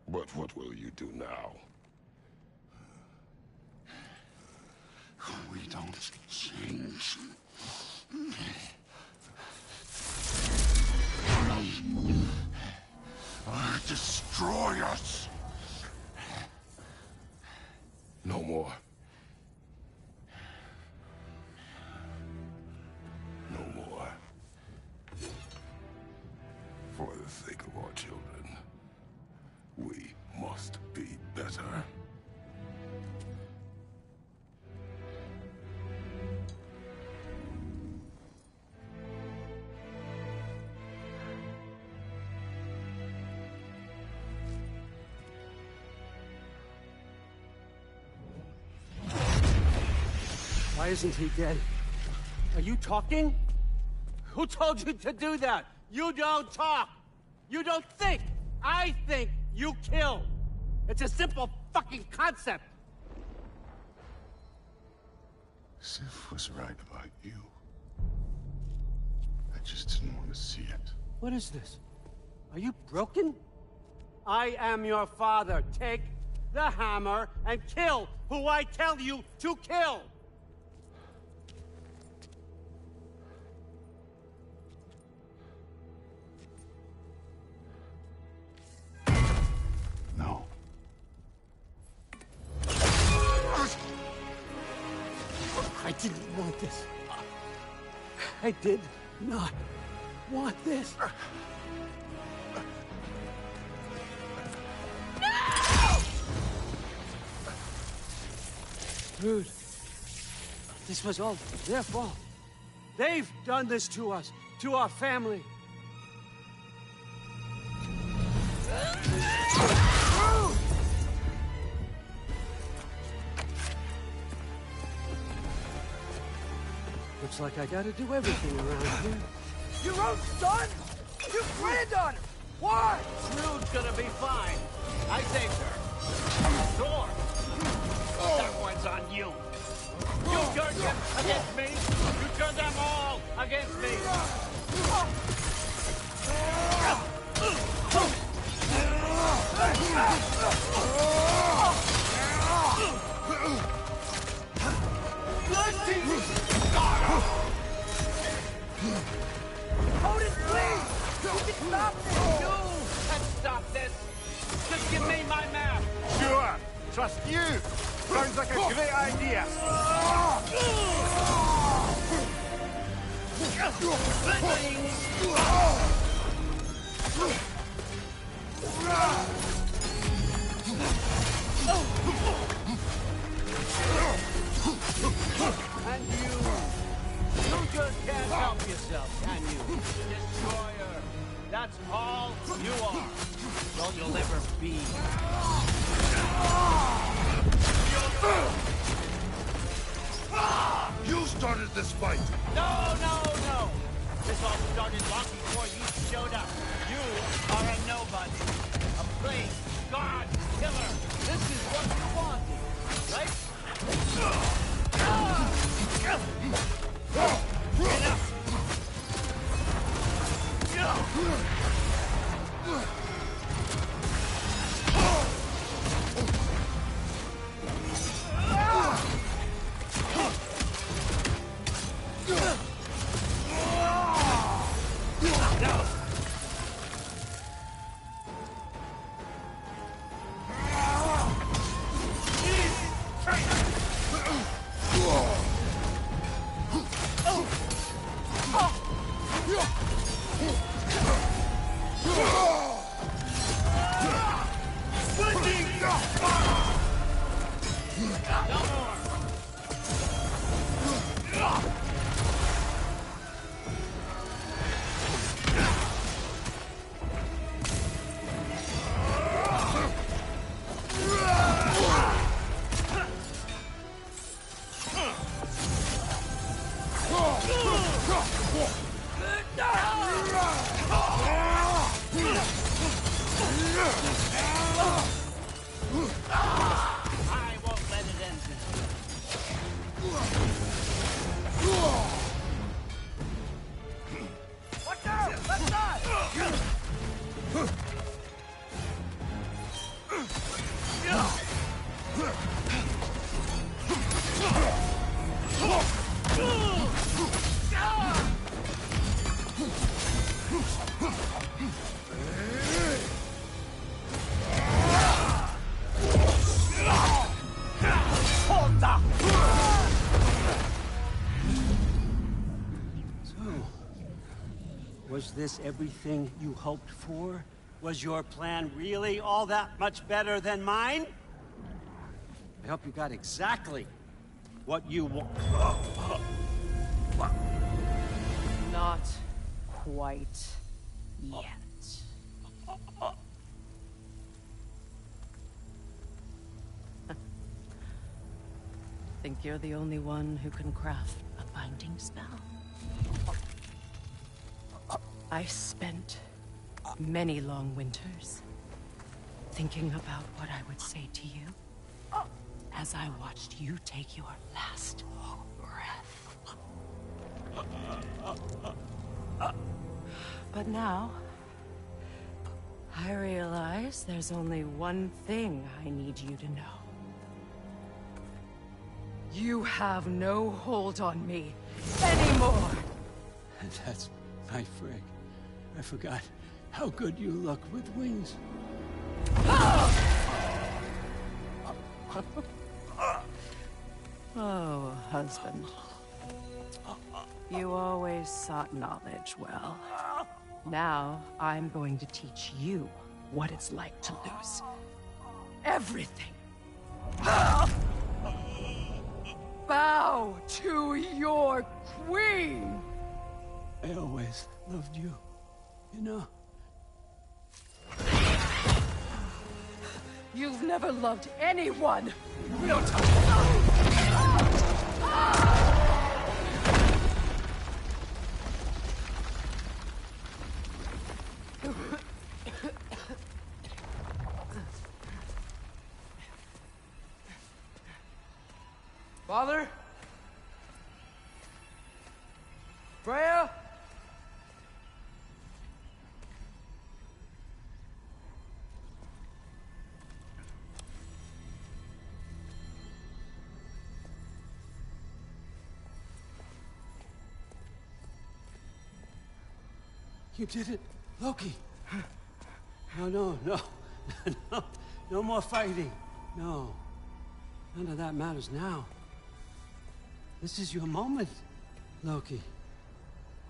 But what will you do now? We don't change. Destroy us! No more. No more. For the sake of our children, we must be better. Why isn't he dead? Are you talking? Who told you to do that? You don't talk! You don't think! I think, you kill! It's a simple fucking concept! Sif was right about you. I just didn't want to see it. What is this? Are you broken? I am your father. Take the hammer and kill who I tell you to kill! No. I didn't want this. I did not want this. Dude, this was all their fault. They've done this to us, to our family. Looks like I gotta do everything around here. Your own son? You planned on him! Why? Snood's gonna be fine. I saved her. Sure. That one's on you. You turned them against me. You turned them all against me. Otis, please! You can stop this! You can stop this. Just give me my map. Sure. Trust you. Sounds like a great idea. And you just can't help yourself, can you? Destroyer. That's all you are. All you'll ever be. You started this fight! No, no, no! This all started long before you showed up. You are a nobody. A plague, god, killer. This is what you wanted, right? I won't let it end this way. Watch out! Left side! Was this everything you hoped for? Was your plan really all that much better than mine? I hope you got exactly what you want. Not quite yet. Think you're the only one who can craft a binding spell? I spent many long winters thinking about what I would say to you as I watched you take your last But now, I realize there's only one thing I need you to know. You have no hold on me anymore. That's my frig. I forgot how good you look with wings. Oh, husband. You always sought knowledge well. Now, I'm going to teach you what it's like to lose everything. Bow to your queen! I always loved you, you know. You've never loved anyone! We don't talk. Father? Freya? You did it, Loki. No, no more fighting. No, none of that matters now. This is your moment, Loki.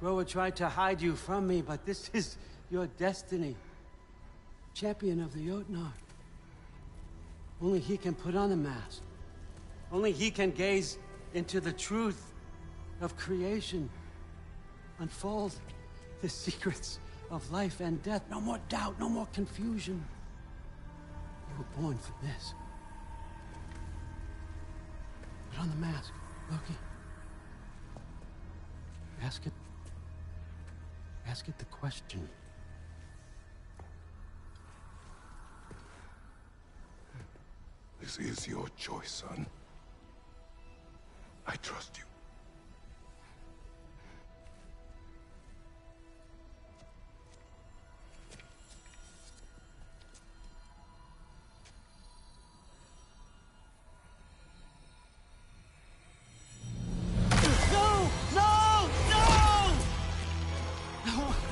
Groa tried to hide you from me, but this is your destiny. Champion of the Jotnar. Only he can put on the mask. Only he can gaze into the truth of creation. Unfold the secrets of life and death. No more doubt, no more confusion. You were born for this. Put on the mask, Loki. Ask it the question. This is your choice, son. I trust you.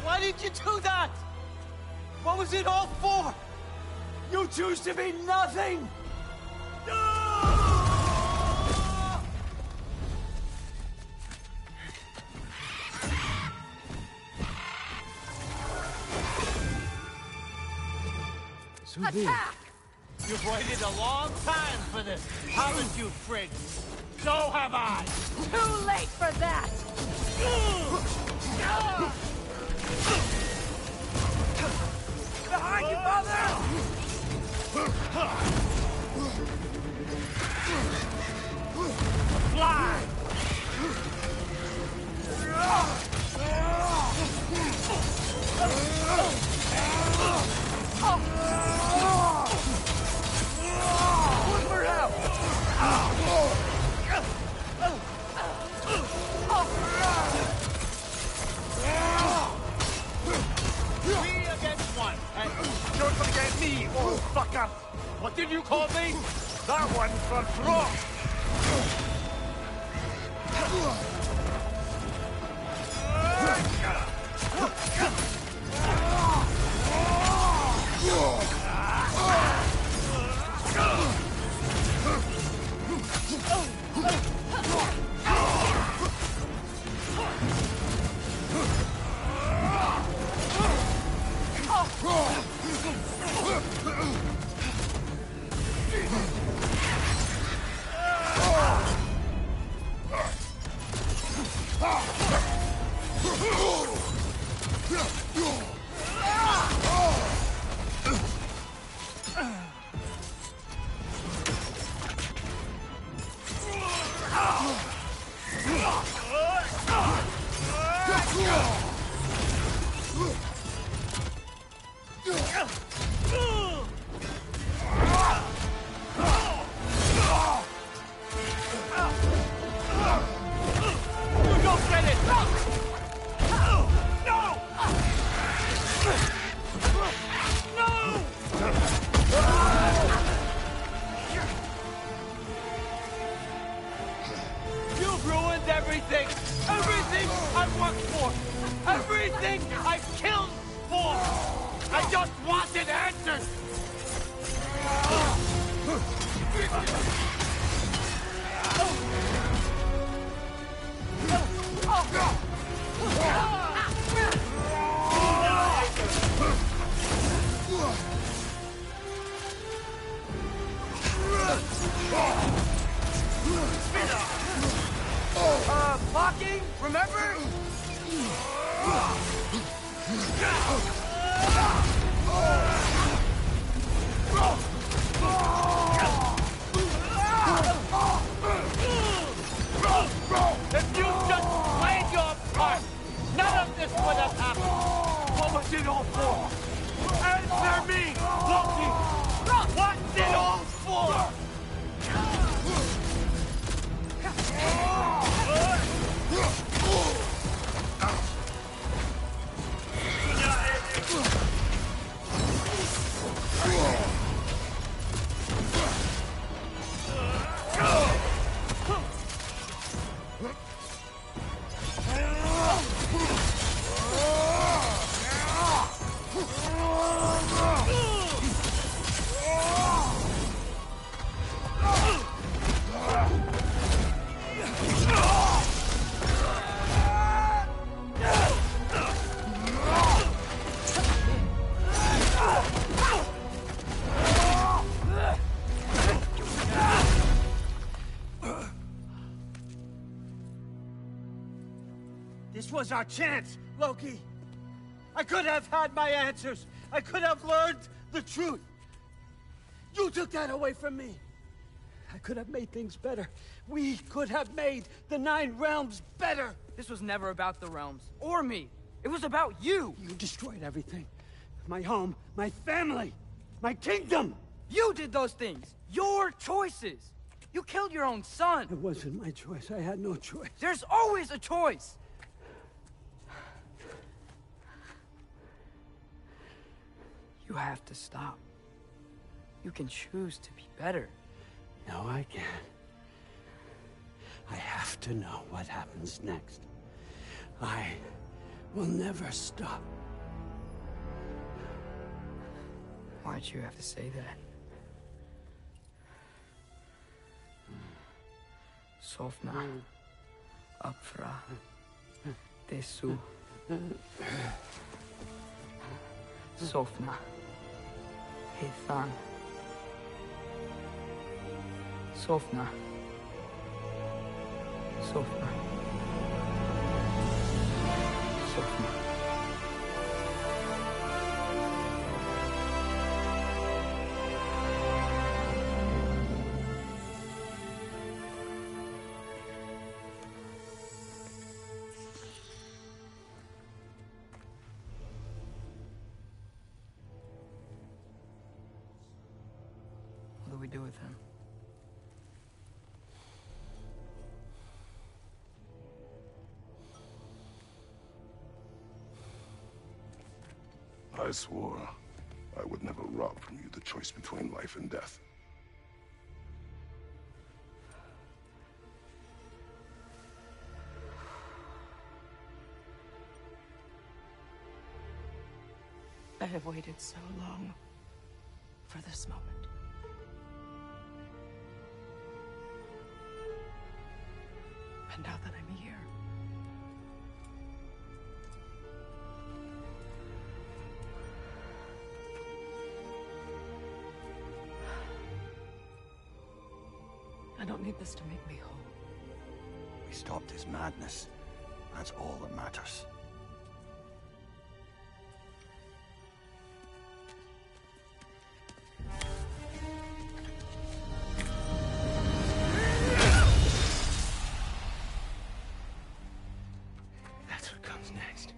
Why did you do that? What was it all for? You choose to be nothing! Attack! You've waited a long time for this, haven't you, Frig? So have I! Too late for that! Behind you, Mother! Fly! Look for help! We against one, and you're gonna get me, old fucker! What did you call me? That one's for Frost! blocking, remember? If you just played your part, none of this would have happened. What was it all for? Answer me, Loki! What's it all for? This was our chance, Loki. I could have had my answers. I could have learned the truth. You took that away from me. I could have made things better. We could have made the 9 realms better. This was never about the realms, or me. It was about you. You destroyed everything. My home, my family, my kingdom. You did those things. Your choices. You killed your own son. It wasn't my choice. I had no choice. There's always a choice. You have to stop. You can choose to be better. No, I can't. I have to know what happens next. I will never stop. Why'd you have to say that? Sofna. Apfra. Desu. Sofna. Ethan. Sofna. Sofna. Sofna. What do we do with him? I swore I would never rob from you the choice between life and death. I have waited so long for this moment. And now that I'm here, I don't need this to make me whole. We stopped his madness. That's all that matters. That's what comes next.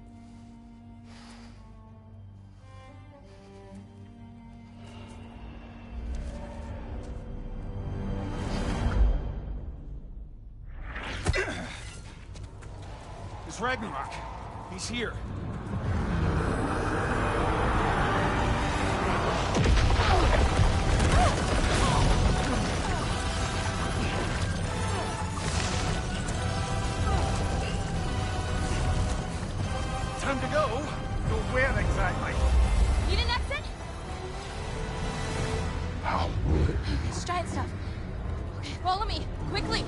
It's Ragnarok. He's here. Time to go. Go where exactly? Need an exit? How? It's giant stuff. Okay, follow me, quickly.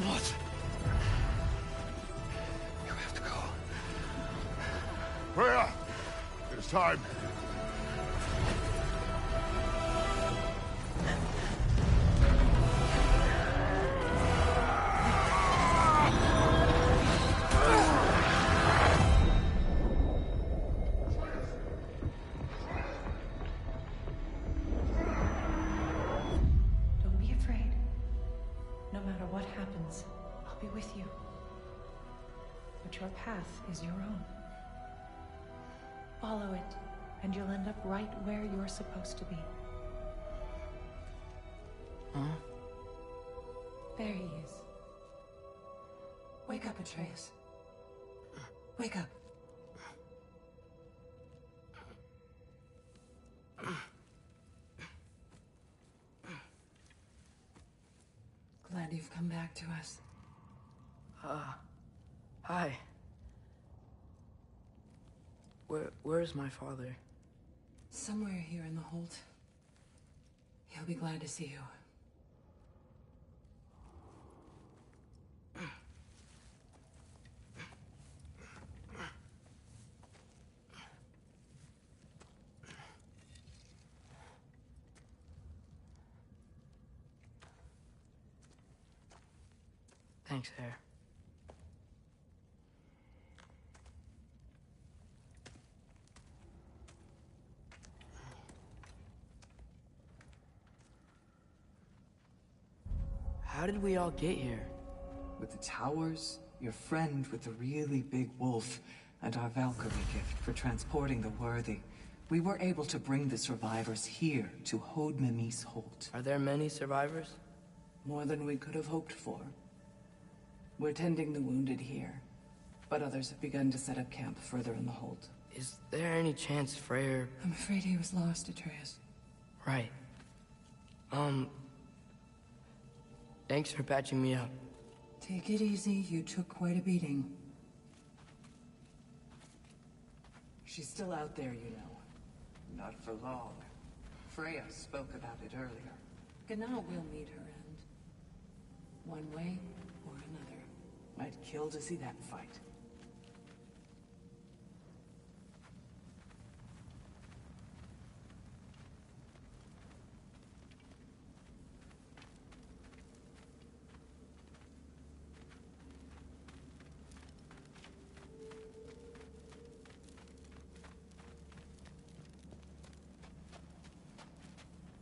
What? You have to go. Freya! It's time. happens, I'll be with you. But your path is your own. Follow it, and you'll end up right where you're supposed to be. Huh? There he is. Wake up, Atreus. Wake up. Glad you've come back to us. Hi. Where's my father? Somewhere here in the hold. He'll be glad to see you. Thanks, Hare. How did we all get here? With the towers, your friend with the really big wolf, and our Valkyrie gift for transporting the worthy, we were able to bring the survivors here to Hod Mimi's Holt. Are there many survivors? More than we could have hoped for. We're tending the wounded here, but others have begun to set up camp further in the hold. Is there any chance Freyr... I'm afraid he was lost, Atreus. Right. Thanks for patching me up. Take it easy, you took quite a beating. She's still out there, you know. Not for long. Freya spoke about it earlier. Gnaw will meet her end. One way or another. I'd kill to see that fight.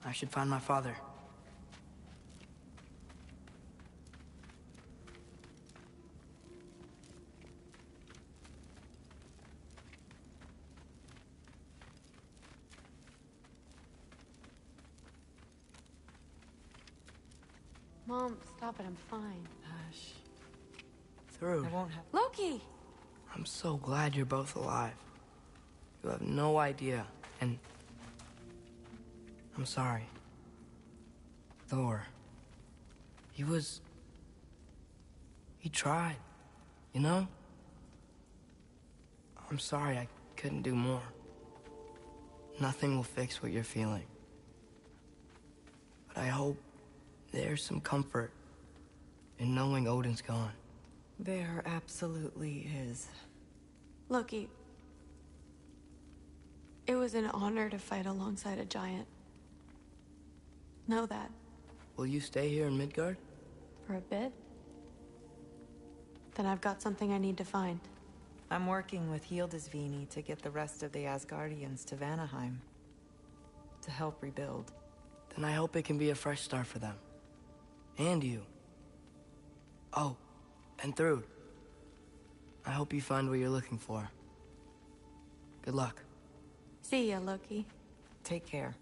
I should find my father. Mom, stop it. I'm fine. Hush. Through. I won't have... Loki! I'm so glad you're both alive. You have no idea, and... I'm sorry. Thor. He tried, you know? I'm sorry I couldn't do more. Nothing will fix what you're feeling. But I hope there's some comfort in knowing Odin's gone. There absolutely is. Loki, it was an honor to fight alongside a giant. Know that. Will you stay here in Midgard? For a bit? Then I've got something I need to find. I'm working with Hildisvíni to get the rest of the Asgardians to Vanaheim. To help rebuild. Then I hope it can be a fresh start for them. And you. Oh, and Thrud. I hope you find what you're looking for. Good luck. See ya, Loki. Take care.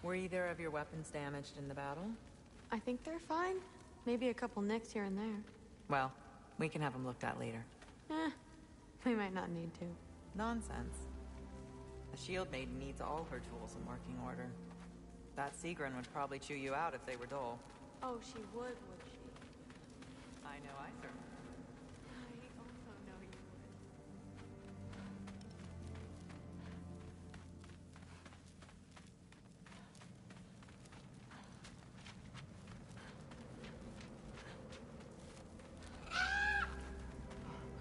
Were either of your weapons damaged in the battle? I think they're fine. Maybe a couple nicks here and there. Well, we can have them looked at later. We might not need to. Nonsense. The Shield Maiden needs all her tools in working order. That Sigrun would probably chew you out if they were dull. Oh, she would she? I know I certainly I also know you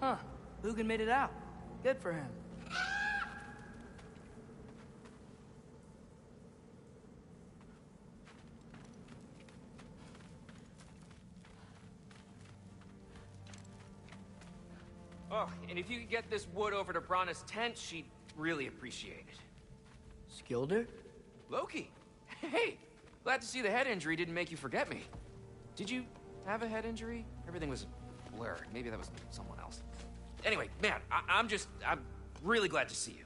would. Huh. Lugan made it out. Good for him. Oh, and if you could get this wood over to Brana's tent, she'd really appreciate it. Skilder? Loki! Hey! Glad to see the head injury didn't make you forget me. Did you have a head injury? Everything was a blur. Maybe that was someone else. Anyway, man, I'm really glad to see you.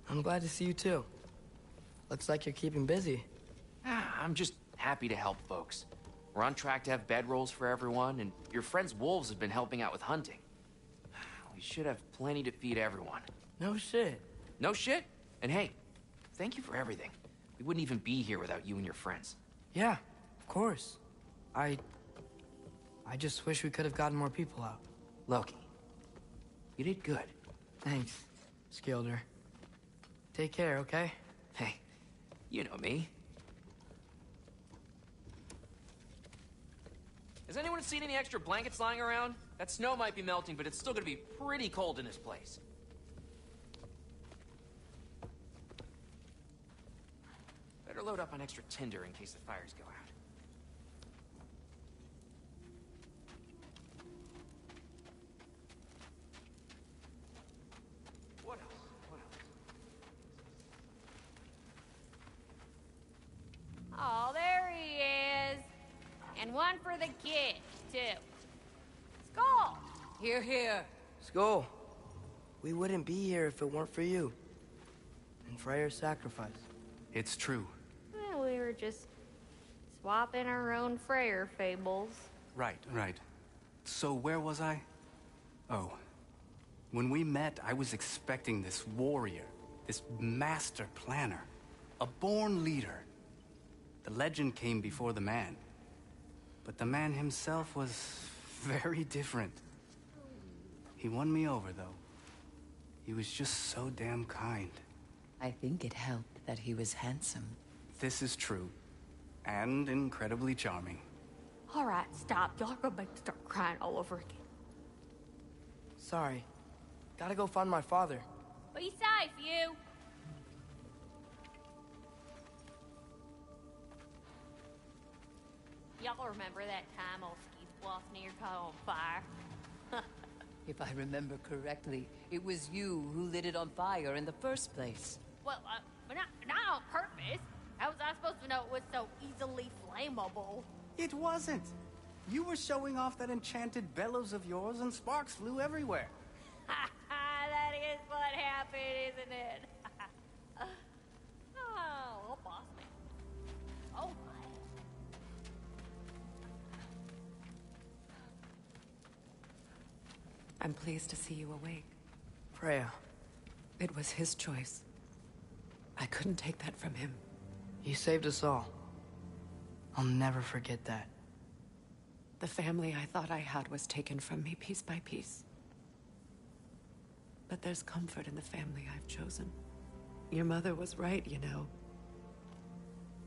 I'm glad to see you too. Looks like you're keeping busy. I'm just happy to help folks. We're on track to have bedrolls for everyone, and your friend's wolves have been helping out with hunting. We should have plenty to feed everyone. No shit. No shit? And hey, thank you for everything. We wouldn't even be here without you and your friends. Yeah, of course. I just wish we could have gotten more people out. Loki, you did good. Thanks, Skilder. Take care, okay? Hey, you know me. Has anyone seen any extra blankets lying around? That snow might be melting, but it's still gonna be pretty cold in this place. Better load up on extra tinder in case the fires go out. What else? What else? Oh, there he is. And one for the kid, too. Skull! Here, here. Skull, we wouldn't be here if it weren't for you. And Freyr's sacrifice. It's true. Well, we were just swapping our own Freyr fables. Right. So where was I? Oh. When we met, I was expecting this warrior, this master planner, a born leader. The legend came before the man. But the man himself was very different. He won me over, though. He was just so damn kind. I think it helped that he was handsome. This is true. And incredibly charming. All right, stop. Y'all are gonna make me start crying all over again. Sorry. Gotta go find my father. Be safe, you. Y'all remember that time old Ski's Bluff near caught on fire? If I remember correctly, it was you who lit it on fire in the first place. Well, not on purpose. How was I supposed to know it was so easily flammable? It wasn't. You were showing off that enchanted bellows of yours and sparks flew everywhere. That is what happened, isn't it? Oh, boss man. Oh, my. I'm pleased to see you awake. Freya. It was his choice. I couldn't take that from him. He saved us all. I'll never forget that. The family I thought I had was taken from me piece by piece. But there's comfort in the family I've chosen. Your mother was right, you know.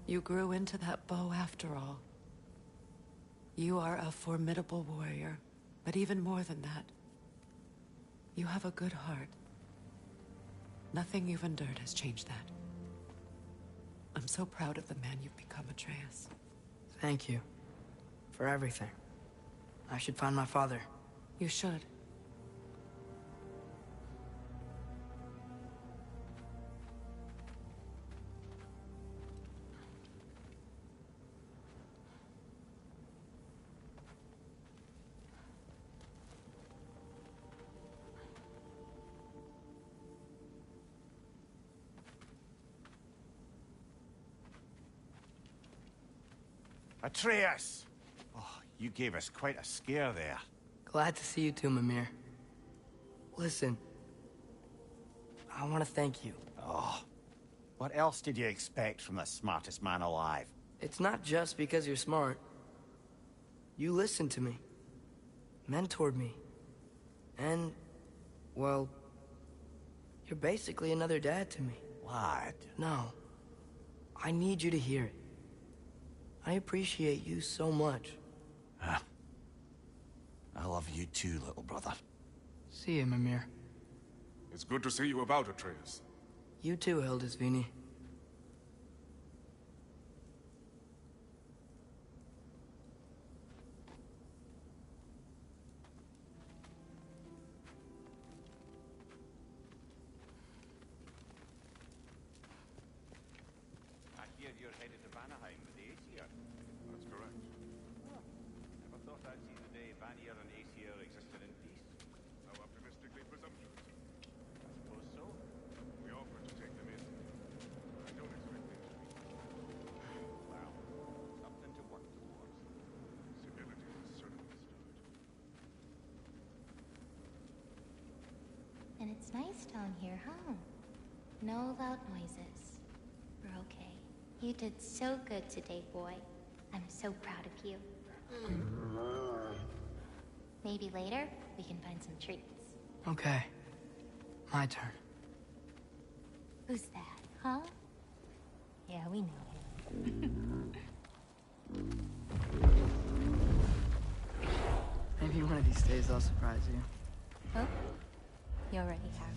You grew into that bow after all. You are a formidable warrior, but even more than that, you have a good heart. Nothing you've endured has changed that. I'm so proud of the man you've become, Atreus. Thank you. For everything. I should find my father. You should. Atreus! Oh, you gave us quite a scare there. Glad to see you too, Mimir. Listen, I want to thank you. Oh, what else did you expect from the smartest man alive? It's not just because you're smart. You listened to me, mentored me, and, well, you're basically another dad to me. Lad. No, I need you to hear it. I appreciate you so much. I love you too, little brother. See you, Mimir. It's good to see you about, Atreus. You too, Hildisvini. I hear It's nice down here, huh? No loud noises. We're okay. You did so good today, boy. I'm so proud of you. Maybe later, we can find some treats. Okay. My turn. Who's that, huh? Yeah, we know him. Maybe one of these days I'll surprise you. Oh? You already have.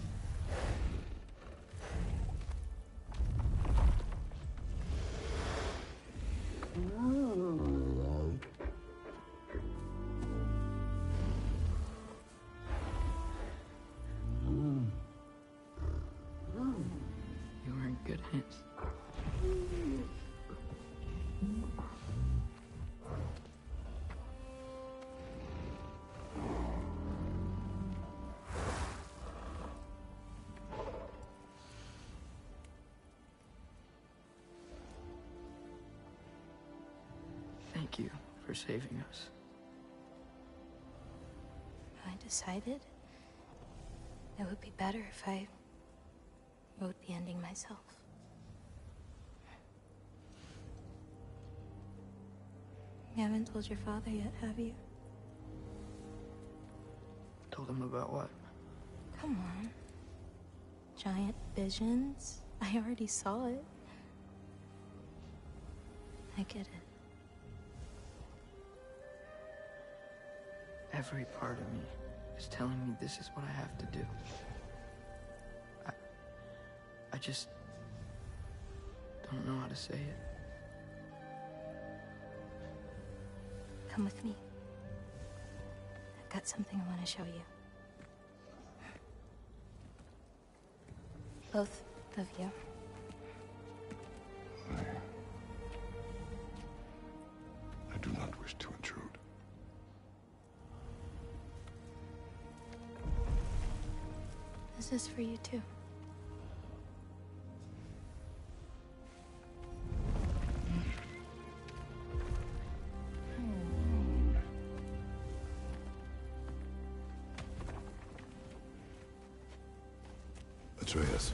You were in good hands. Thank you for saving us. I decided it would be better if I wrote the ending myself. You haven't told your father yet, have you? Told him about what? Come on. Giant visions? I already saw it. I get it. Every part of me is telling me this is what I have to do. I just don't know how to say it. Come with me. I've got something I want to show you. Both of you. I do not wish to intrude. This is for you too. Atreus,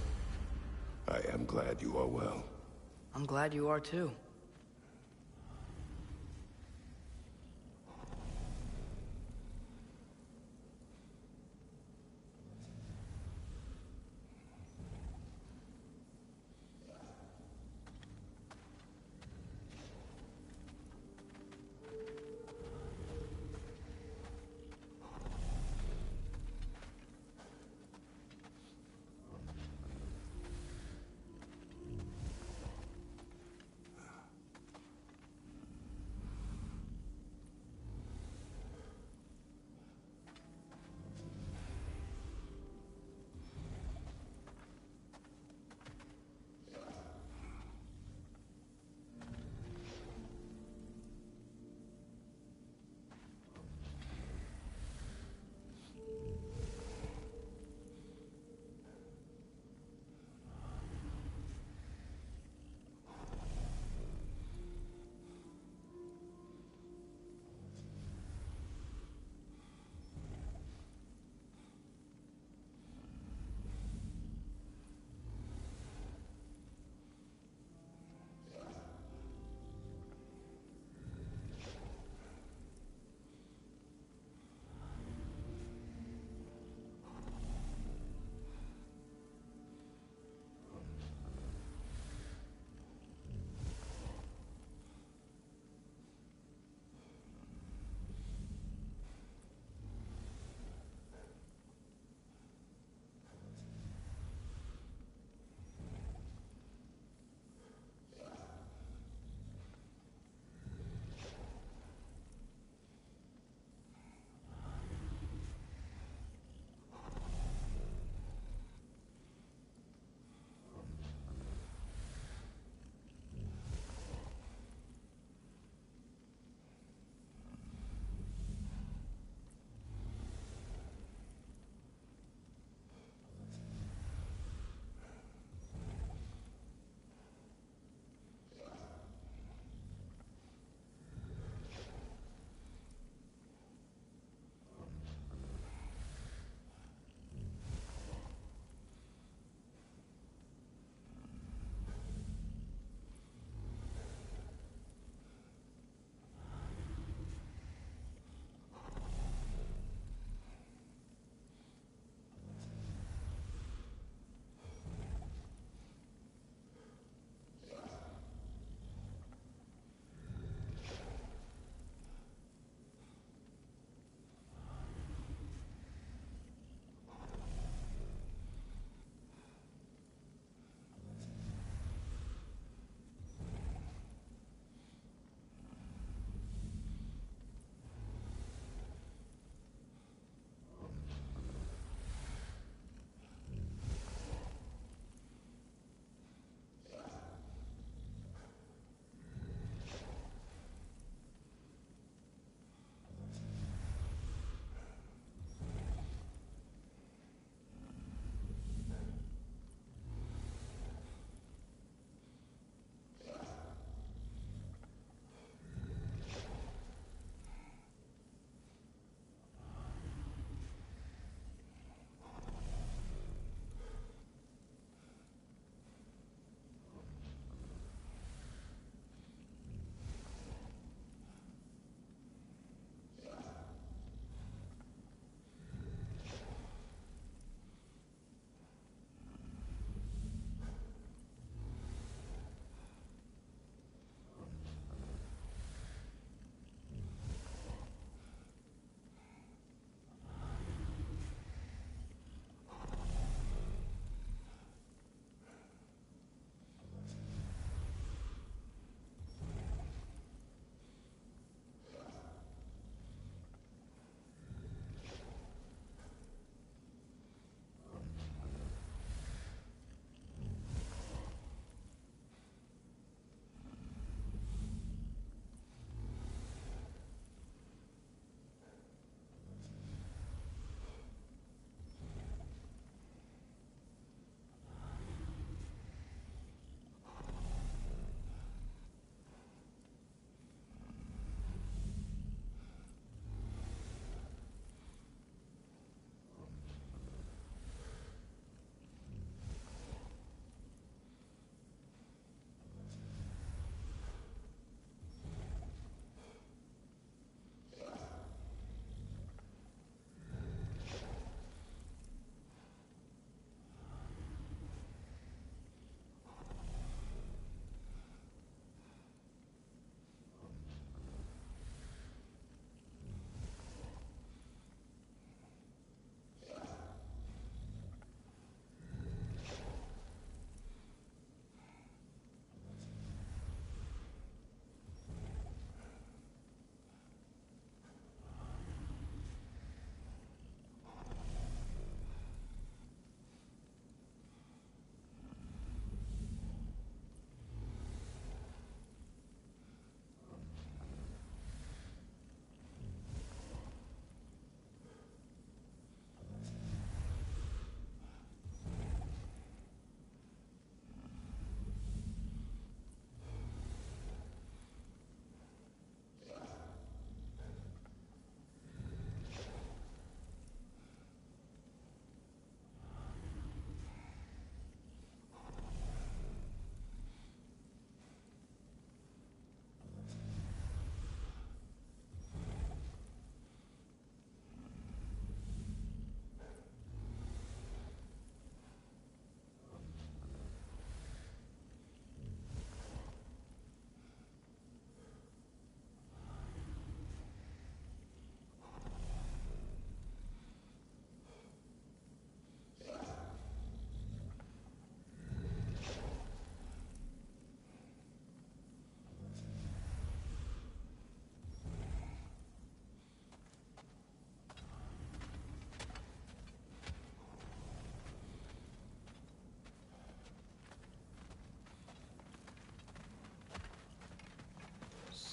I am glad you are well. I'm glad you are too.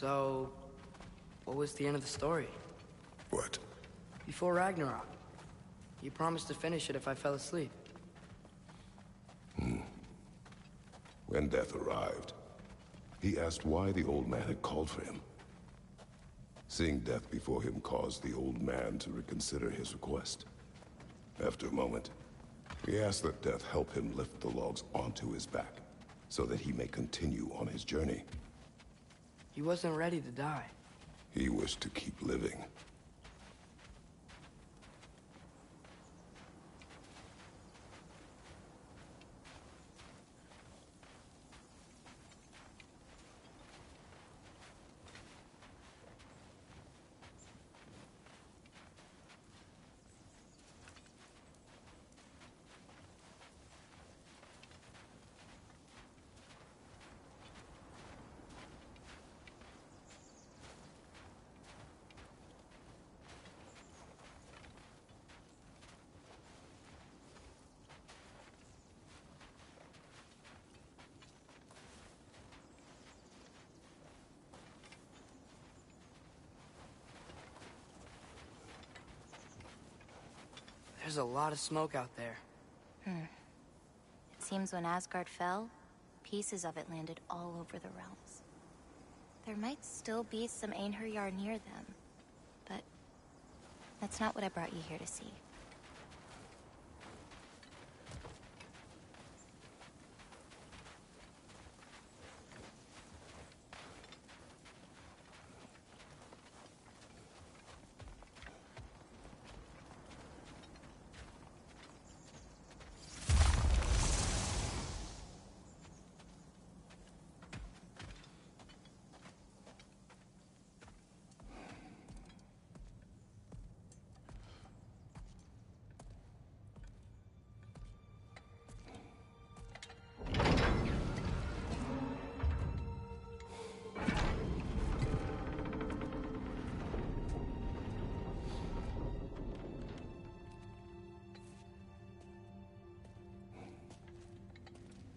So, what was the end of the story? What? Before Ragnarok, you promised to finish it if I fell asleep. When Death arrived, he asked why the old man had called for him. Seeing Death before him caused the old man to reconsider his request. After a moment, he asked that Death help him lift the logs onto his back, so that he may continue on his journey. He wasn't ready to die. He wished to keep living. There's a lot of smoke out there. It seems when Asgard fell, pieces of it landed all over the realms. There might still be some Einherjar near them, but that's not what I brought you here to see.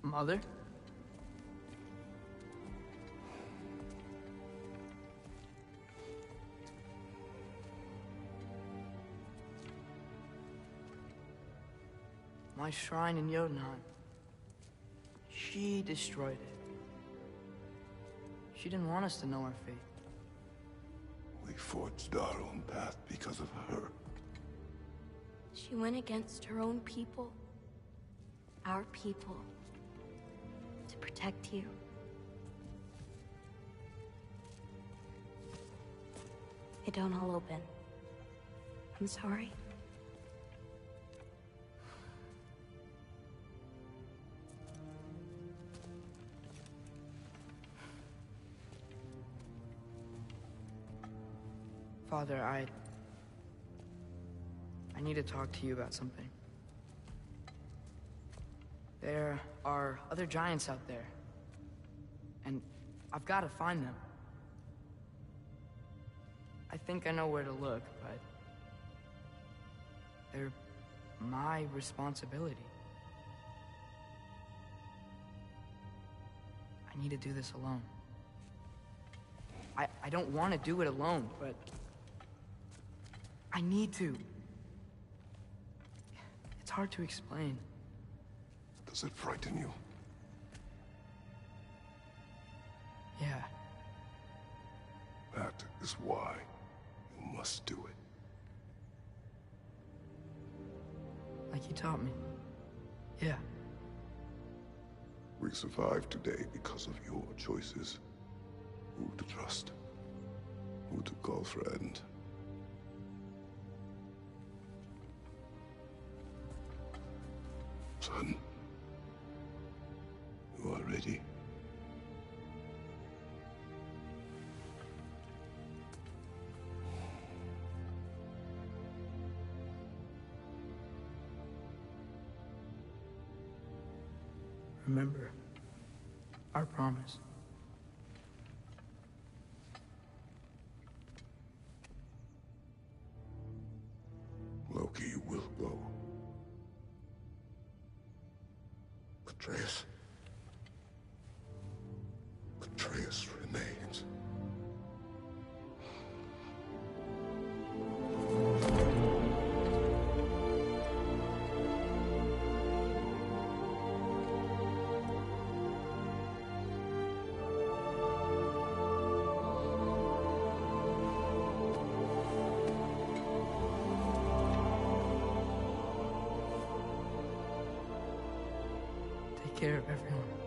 Mother? My shrine in Jotunheim. She destroyed it. She didn't want us to know our fate. We forged our own path because of her. She went against her own people. Our people. To protect you. It don't all open. I'm sorry. Father, I need to talk to you about something. There are other giants out there, and I've got to find them. I think I know where to look, but they're my responsibility. I need to do this alone. I don't want to do it alone, but I need to. It's hard to explain. Does it frighten you? Yeah. That is why you must do it. Like you taught me. Yeah. We survive today because of your choices. Who to trust. Who to call friend. Son. You are ready. Remember our promise. Loki will go. Atreus remains. care of everyone.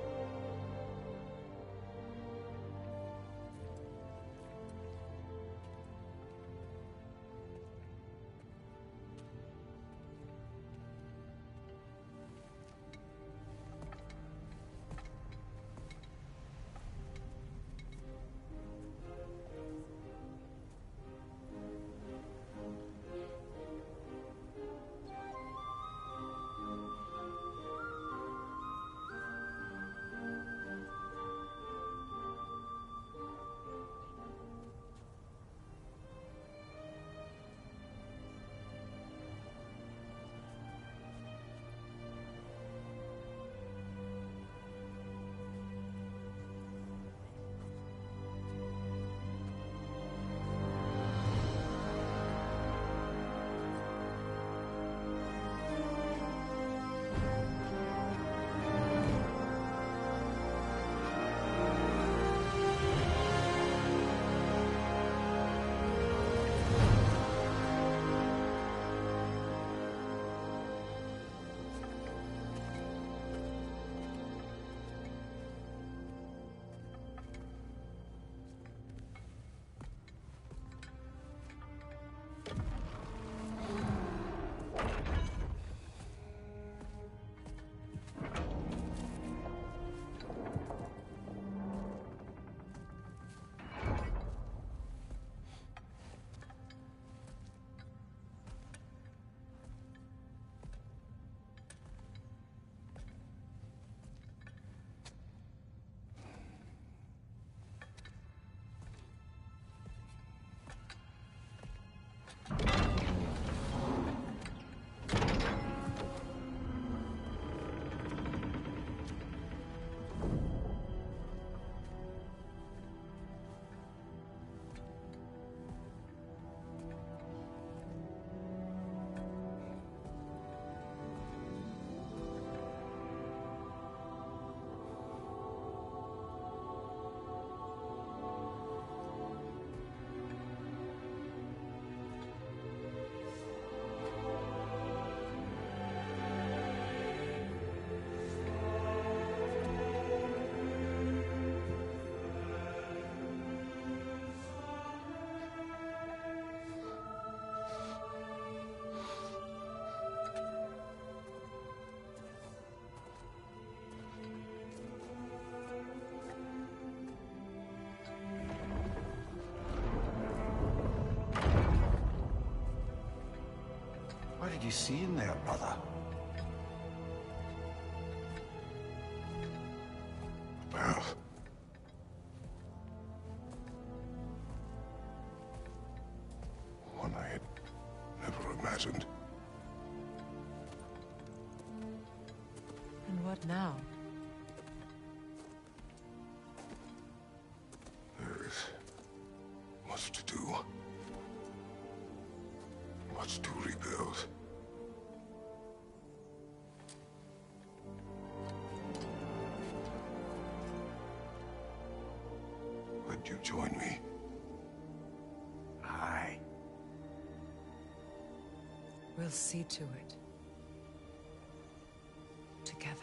What did you see in there, brother? Well, one I had never imagined. And what now? There is much to do. Much to rebuild. Would you join me? Aye. We'll see to it. Together.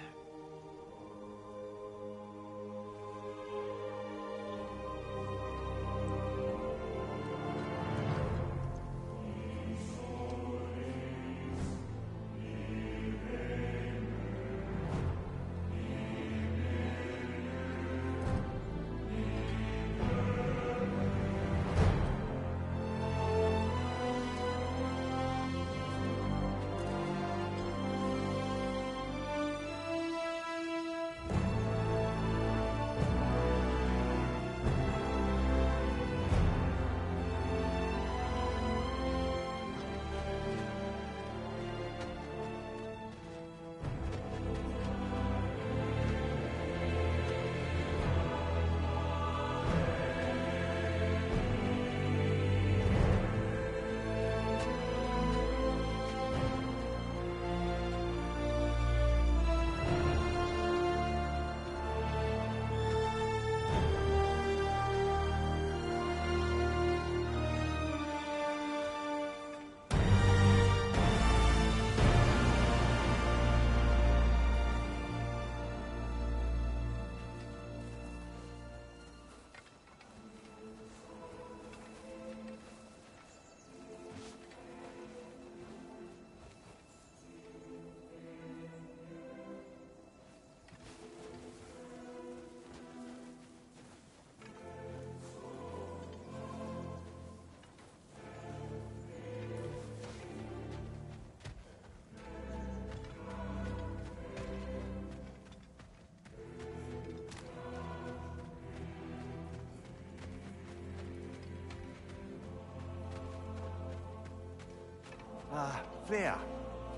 Freya,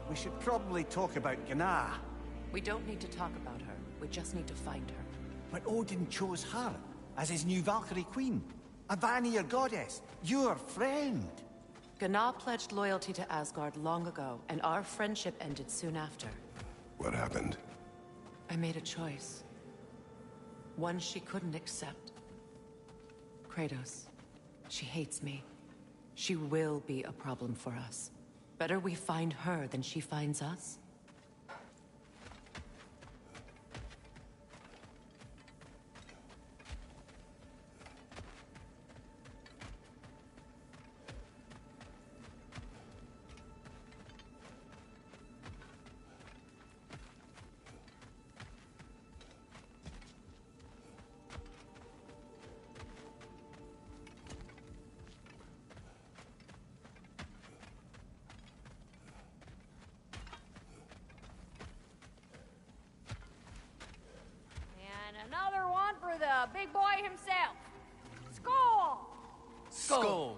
we should probably talk about Gná. We don't need to talk about her. We just need to find her. But Odin chose her as his new Valkyrie queen. A Vanir goddess, your friend. Gná pledged loyalty to Asgard long ago, and our friendship ended soon after. What happened? I made a choice. One she couldn't accept. Kratos. She hates me. She will be a problem for us. Better we find her than she finds us. Another one for the big boy himself. Skull! Skull!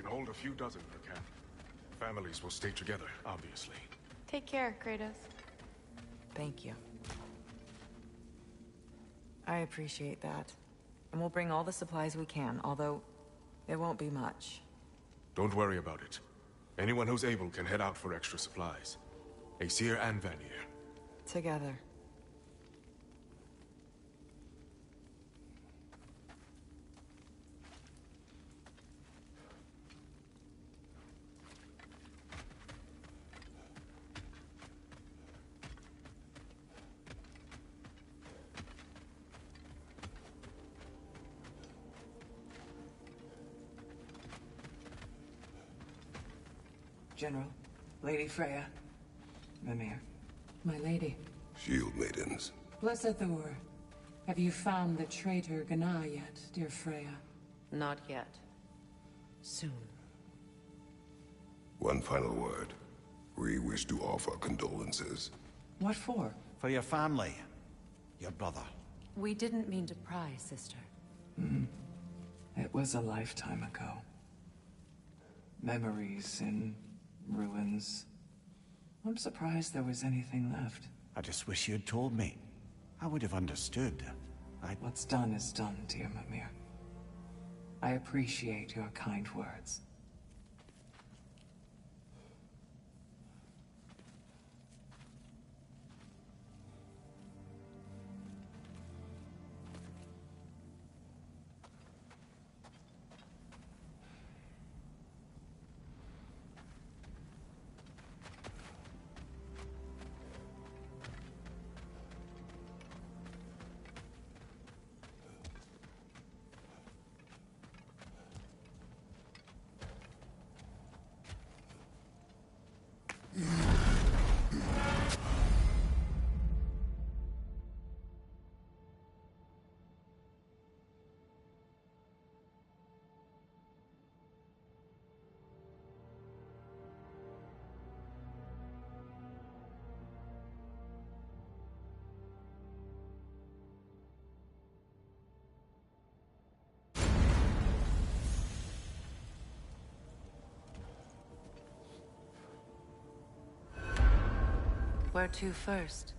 Hold a few dozen per camp. Families will stay together, obviously. Take care, Kratos. Thank you. I appreciate that. And we'll bring all the supplies we can, although it won't be much. Don't worry about it. Anyone who's able can head out for extra supplies. Aesir and Vanir. Together. General, Lady Freya, Mimir, my lady. Shield maidens. Blessed Thor, have you found the traitor Gná yet, dear Freya? Not yet. Soon. One final word. We wish to offer condolences. What for? For your family. Your brother. We didn't mean to pry, sister. It was a lifetime ago. Memories in ruins. I'm surprised there was anything left. I just wish you'd told me. I would have understood. What's done is done, dear Mimir. I appreciate your kind words. Where to first?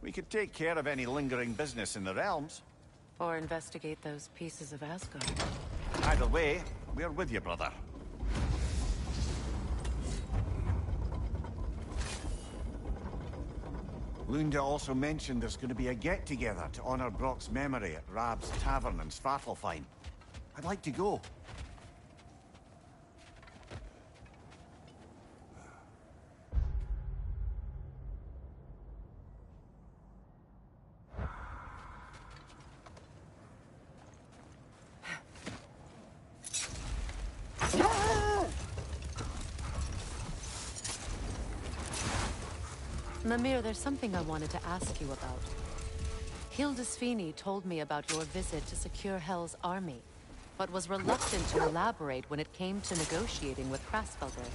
We could take care of any lingering business in the realms. Or investigate those pieces of Asgard. Either way, we're with you, brother. Lunda also mentioned there's going to be a get-together to honor Brock's memory at Rab's Tavern in Svartalfheim. I'd like to go. Mimir, there's something I wanted to ask you about. Hildisvini told me about your visit to secure Hell's army, but was reluctant to elaborate when it came to negotiating with Krasfelder.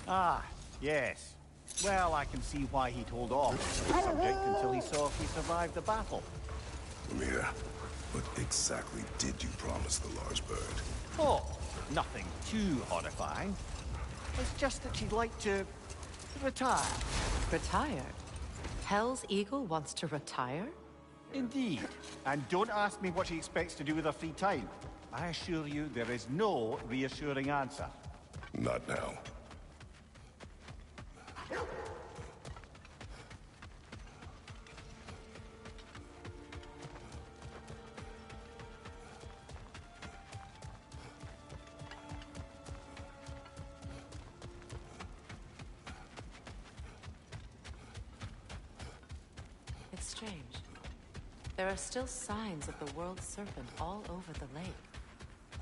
Ah, yes. Well, I can see why he'd hold off on the subject until he saw if he survived the battle. Mimir, what exactly did you promise the large bird? Oh, nothing too horrifying. It's just that she'd like to retire. Retire? Hell's Eagle wants to retire? Indeed. And don't ask me what she expects to do with her free time. I assure you there is no reassuring answer. Not now. It's strange. There are still signs of the World Serpent all over the lake.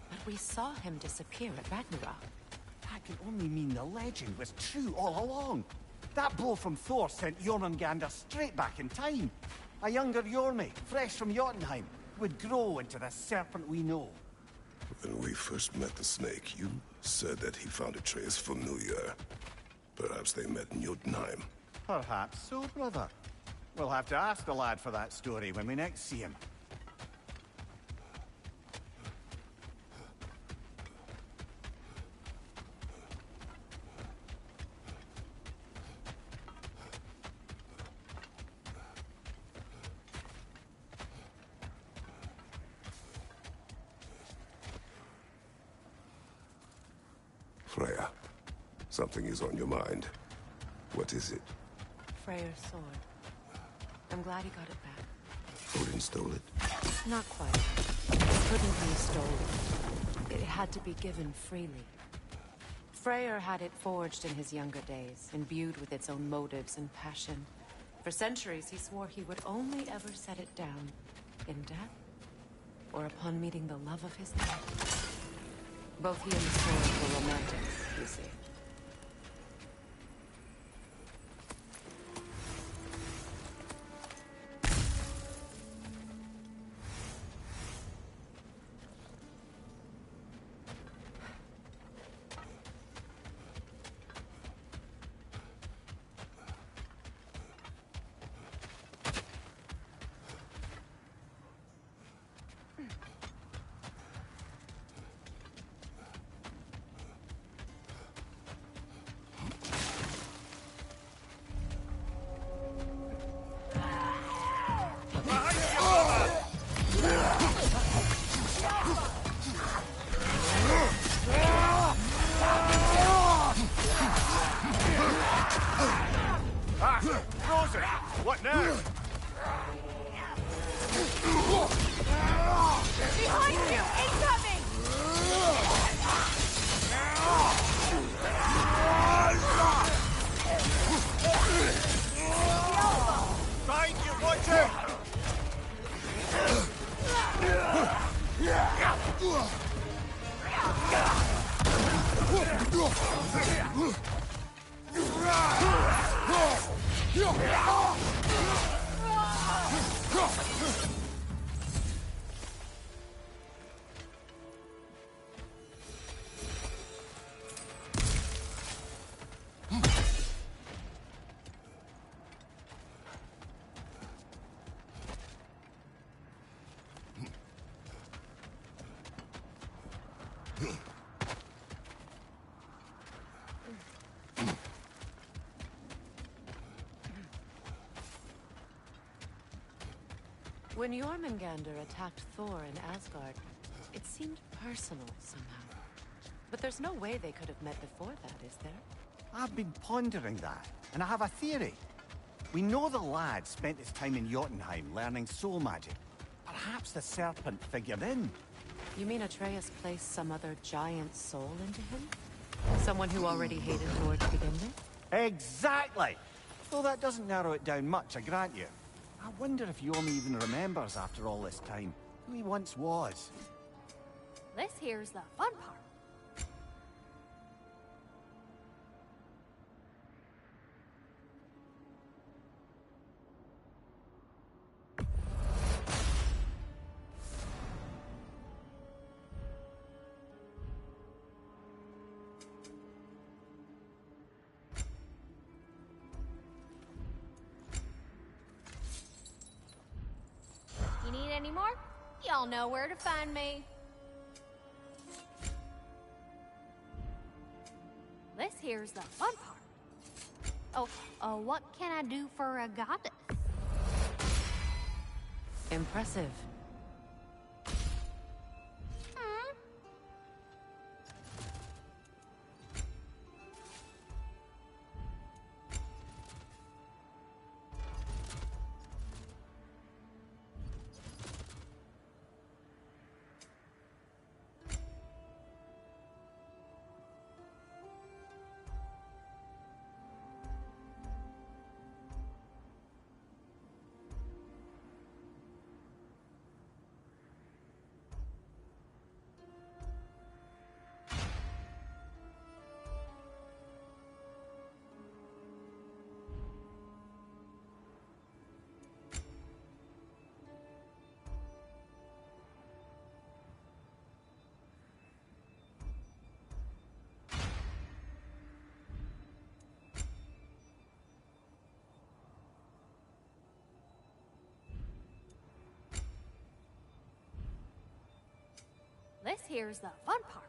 But we saw him disappear at Ragnarok. That can only mean the legend was true all along. That blow from Thor sent Jormungandr straight back in time. A younger Jormi, fresh from Jotunheim, would grow into the serpent we know. When we first met the snake, you said that he found Atreus familiar. Perhaps they met in Jotunheim. Perhaps so, brother. We'll have to ask the lad for that story when we next see him. Freya, something is on your mind. What is it? Freyr's sword. I'm glad he got it back. Odin stole it? Not quite. It couldn't be stolen. It had to be given freely. Freyr had it forged in his younger days, imbued with its own motives and passion. For centuries, he swore he would only ever set it down in death, or upon meeting the love of his life. Both he and the sword were romantics, you see. What now? Behind you! Incoming! Behind you, watch out! When Jormungandr attacked Thor in Asgard, it seemed personal somehow. But there's no way they could have met before that, is there? I've been pondering that, and I have a theory. We know the lad spent his time in Jotunheim learning soul magic. Perhaps the serpent figured in. You mean Atreus placed some other giant soul into him? Someone who already hated Thor to begin with? Exactly! Though that doesn't narrow it down much, I grant you. I wonder if Yomi even remembers after all this time who he once was. This here's the fun part. anymore. Y'all know where to find me. This here's the fun part. Oh, what can I do for a goddess? Impressive. This here's the fun part.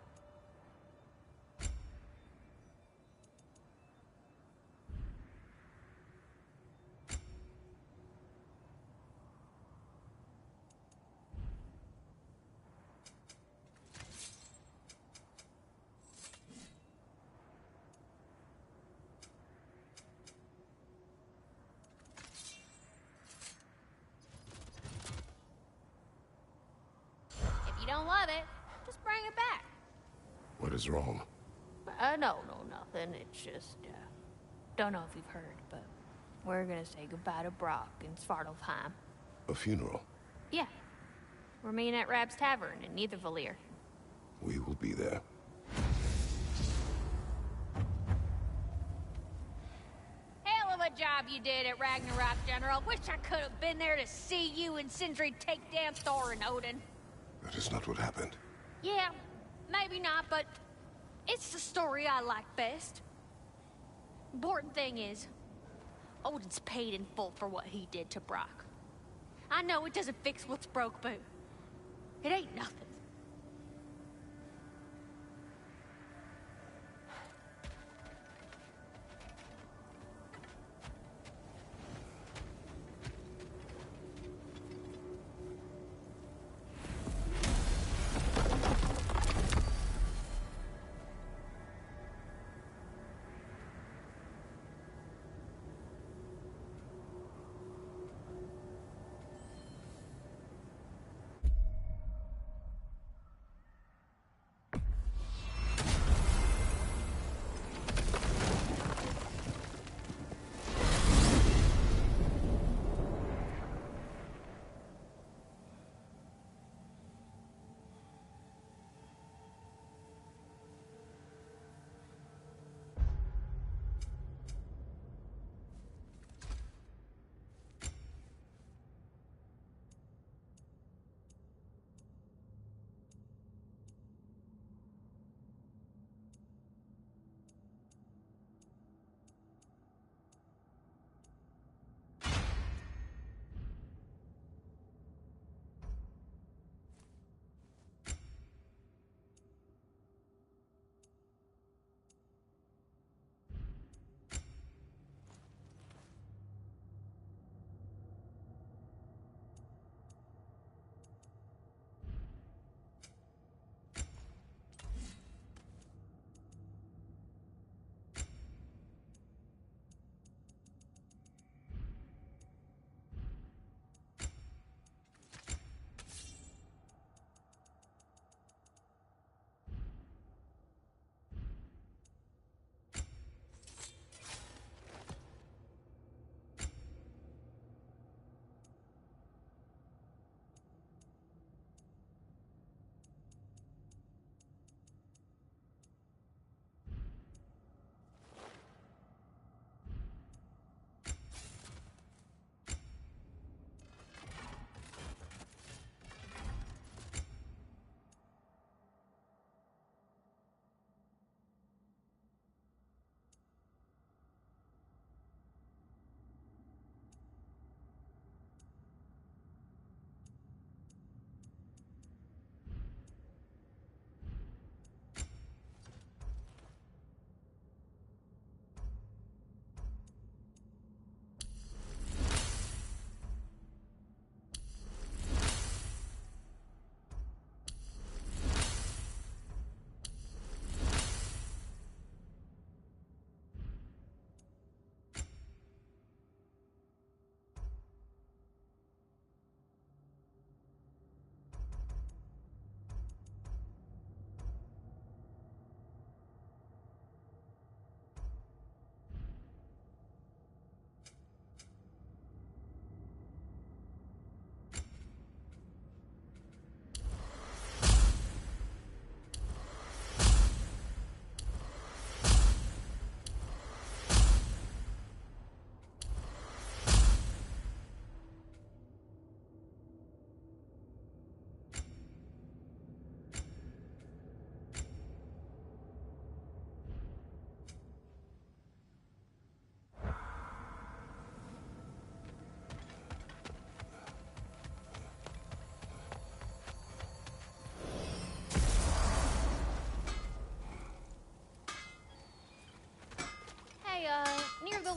If you don't love it, just bring it back. What is wrong? No, nothing. It's just, don't know if you've heard, but we're gonna say goodbye to Brock in Svartalfheim. A funeral? Yeah. We're meeting at Rab's Tavern in Nethervalir. We will be there. Hell of a job you did at Ragnarok, General. Wish I could have been there to see you and Sindri take down Thor and Odin. That is not what happened. Yeah, maybe not, but it's the story I like best. Important thing is, Odin's paid in full for what he did to Brock. I know it doesn't fix what's broke, but it ain't nothing.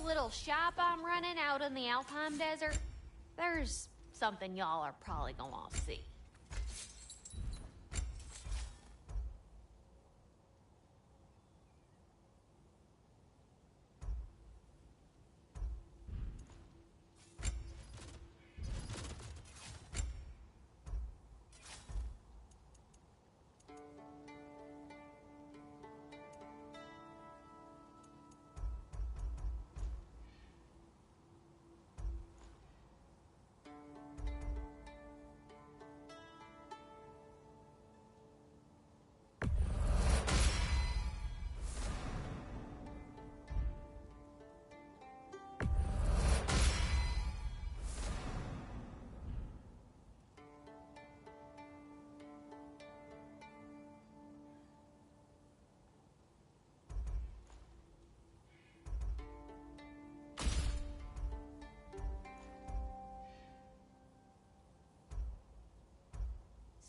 little shop I'm running out in the Alpine Desert, there's something y'all are probably gonna want to see.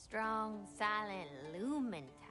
Strong, silent lumen type.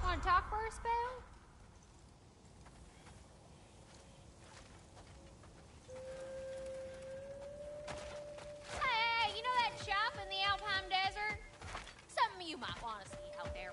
Want to talk for a spell? Hey, you know that shop in the Alpine Desert? Something you might want to see out there.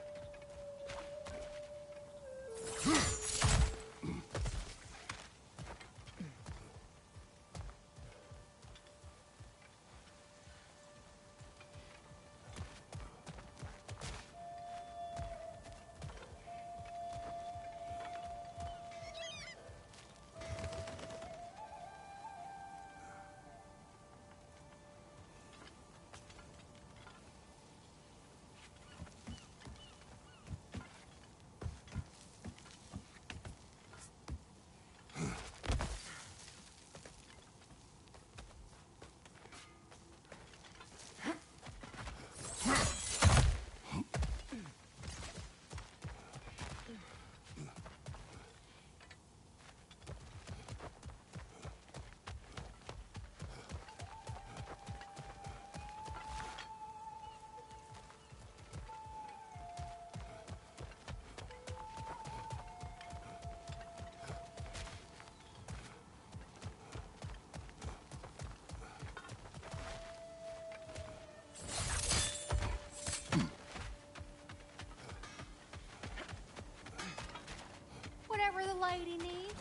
Whatever the lady needs,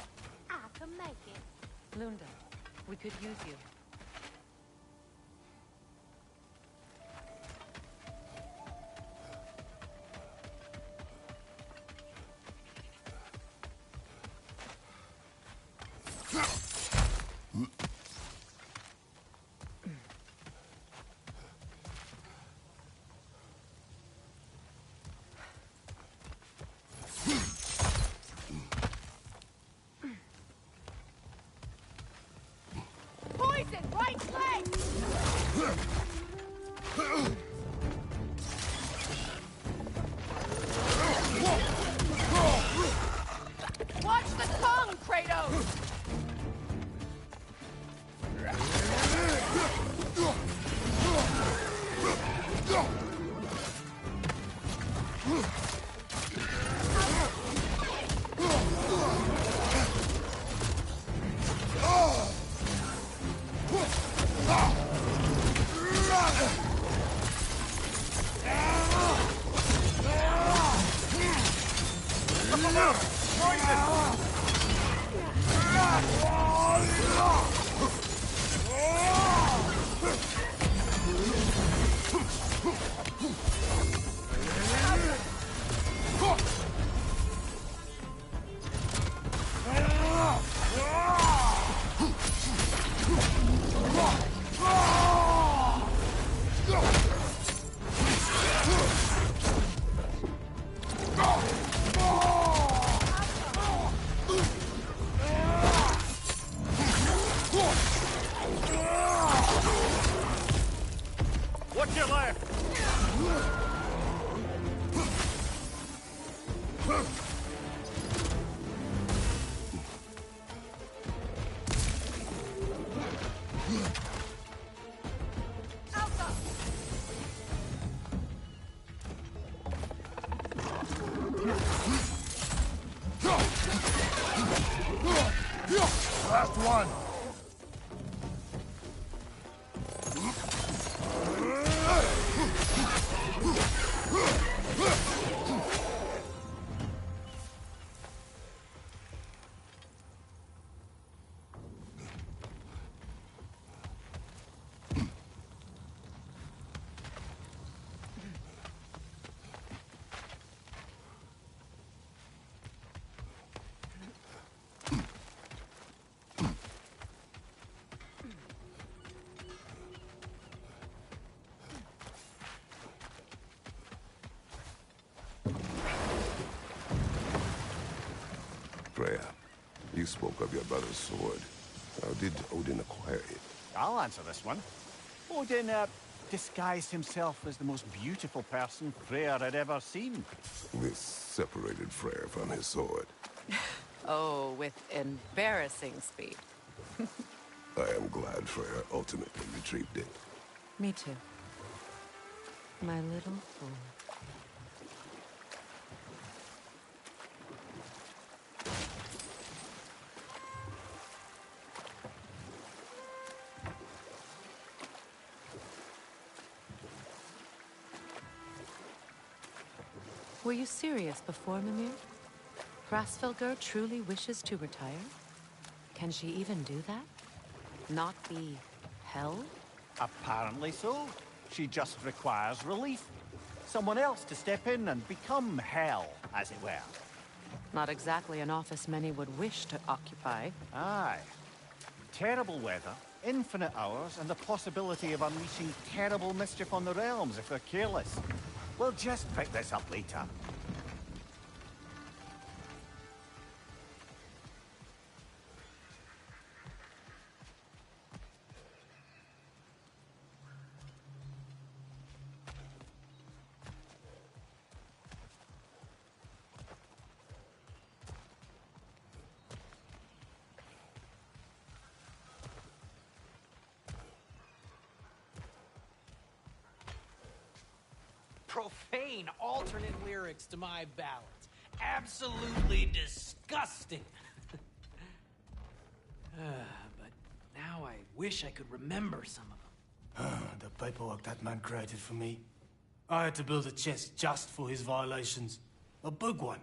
I can make it. Lunda, we could use you. Poison, right leg! Watch the tongue, Kratos! What's your left? Last one. Freya, you spoke of your brother's sword. How did Odin acquire it? I'll answer this one. Odin, disguised himself as the most beautiful person Freyr had ever seen. This separated Freyr from his sword. Oh, with embarrassing speed. I am glad Freyr ultimately retrieved it. Me too. My little fool. Were you serious before, Mimir? Grasfelger truly wishes to retire? Can she even do that? Not be hell? Apparently so. She just requires relief. Someone else to step in and become hell, as it were. Not exactly an office many would wish to occupy. Aye. Terrible weather, infinite hours, and the possibility of unleashing terrible mischief on the realms if they're careless. We'll just pick this up later. Profane alternate lyrics to my ballads. Absolutely disgusting. But now I wish I could remember some of them. The paperwork that man created for me. I had to build a chest just for his violations. A big one.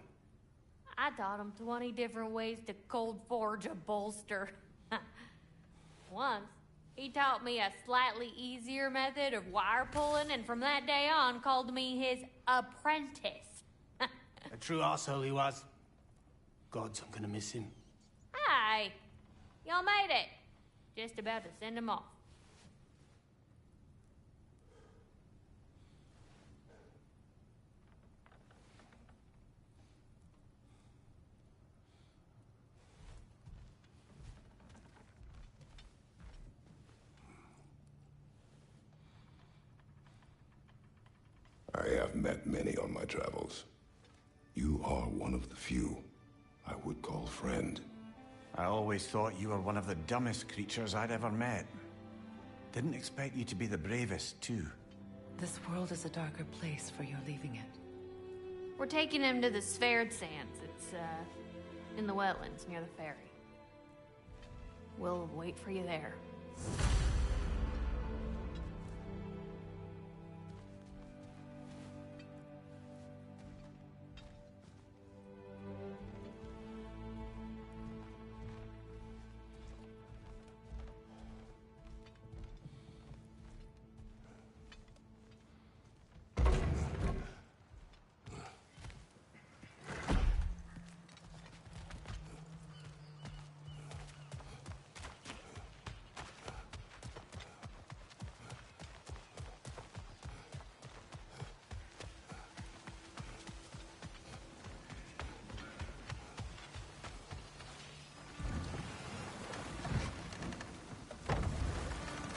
I taught him 20 different ways to cold forge a bolster. Once, he taught me a slightly easier method of wire pulling, and from that day on called me his apprentice. A true asshole he was. Gods, I'm gonna miss him. Hi! Y'all made it. Just about to send him off. I have met many on my travels. You are one of the few I would call friend. I always thought you were one of the dumbest creatures I'd ever met. Didn't expect you to be the bravest, too. This world is a darker place for your leaving it. We're taking him to the Sverd Sands. It's, in the wetlands near the ferry. We'll wait for you there.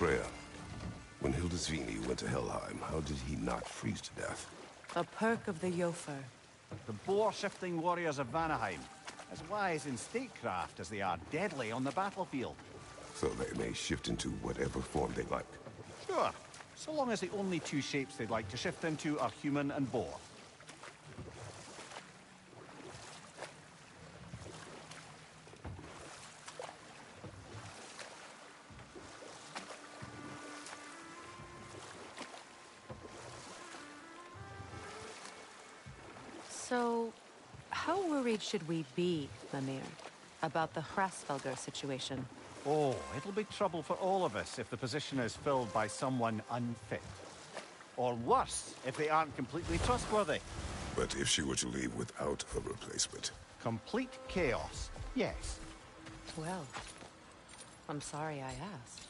Freya, when Hildesvini went to Helheim, how did he not freeze to death? A perk of the Jofer. The boar-shifting warriors of Vanaheim, as wise in statecraft as they are deadly on the battlefield. So they may shift into whatever form they like. Sure, so long as the only two shapes they'd like to shift into are human and boar. So, how worried should we be, Mimir, about the Hrasfelger situation? Oh, it'll be trouble for all of us if the position is filled by someone unfit. Or worse, if they aren't completely trustworthy. But if she were to leave without a replacement? Complete chaos, yes. Well, I'm sorry I asked.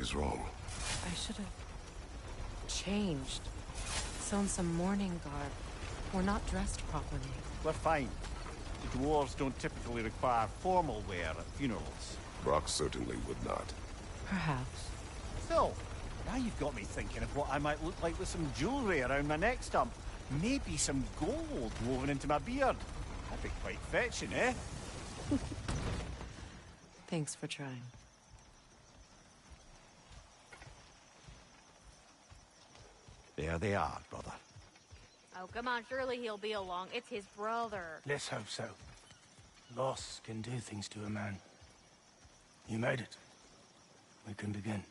is wrong? I should have changed. Sewn some mourning garb. We're not dressed properly. We're fine. The dwarves don't typically require formal wear at funerals. Brock certainly would not. Perhaps. So, now you've got me thinking of what I might look like with some jewellery around my neck stump. Maybe some gold woven into my beard. That'd be quite fetching, eh? Thanks for trying. There they are, brother. Oh, come on, surely he'll be along. It's his brother. Let's hope so. Loss can do things to a man. You made it. We can begin.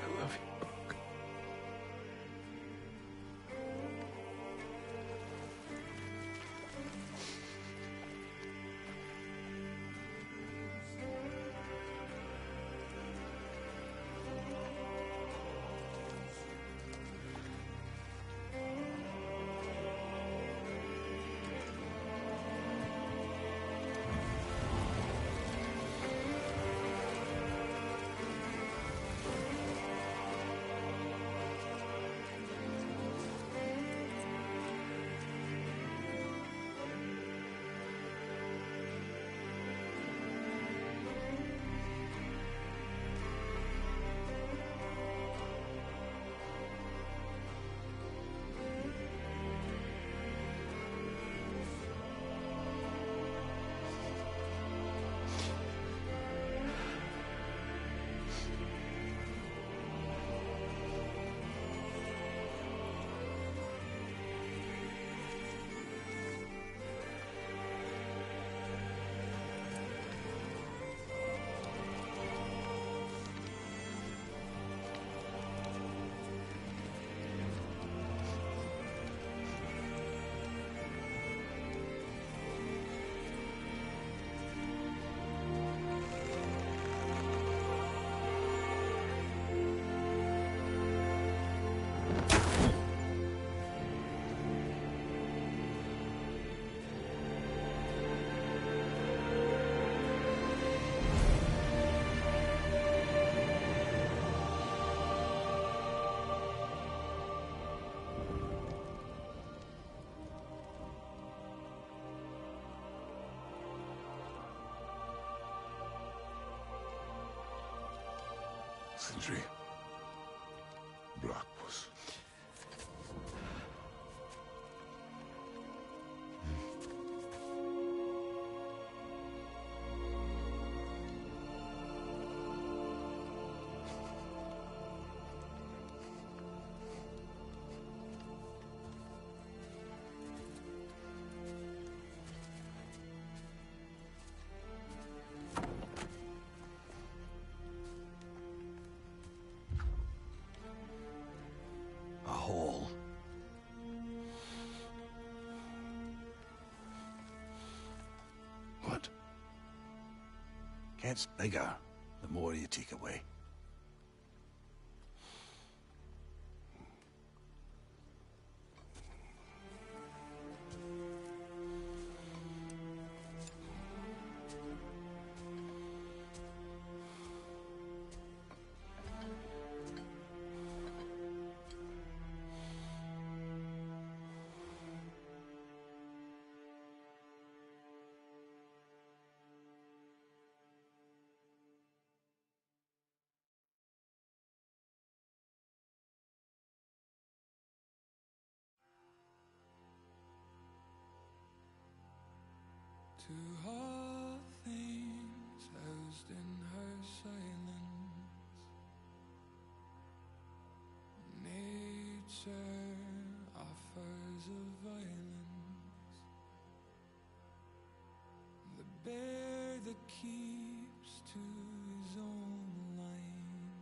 I love you, Brock. Sindri. Brock was... Gets bigger the more you take away. To all things housed in her silence, nature offers a violence, the bear that keeps to his own line,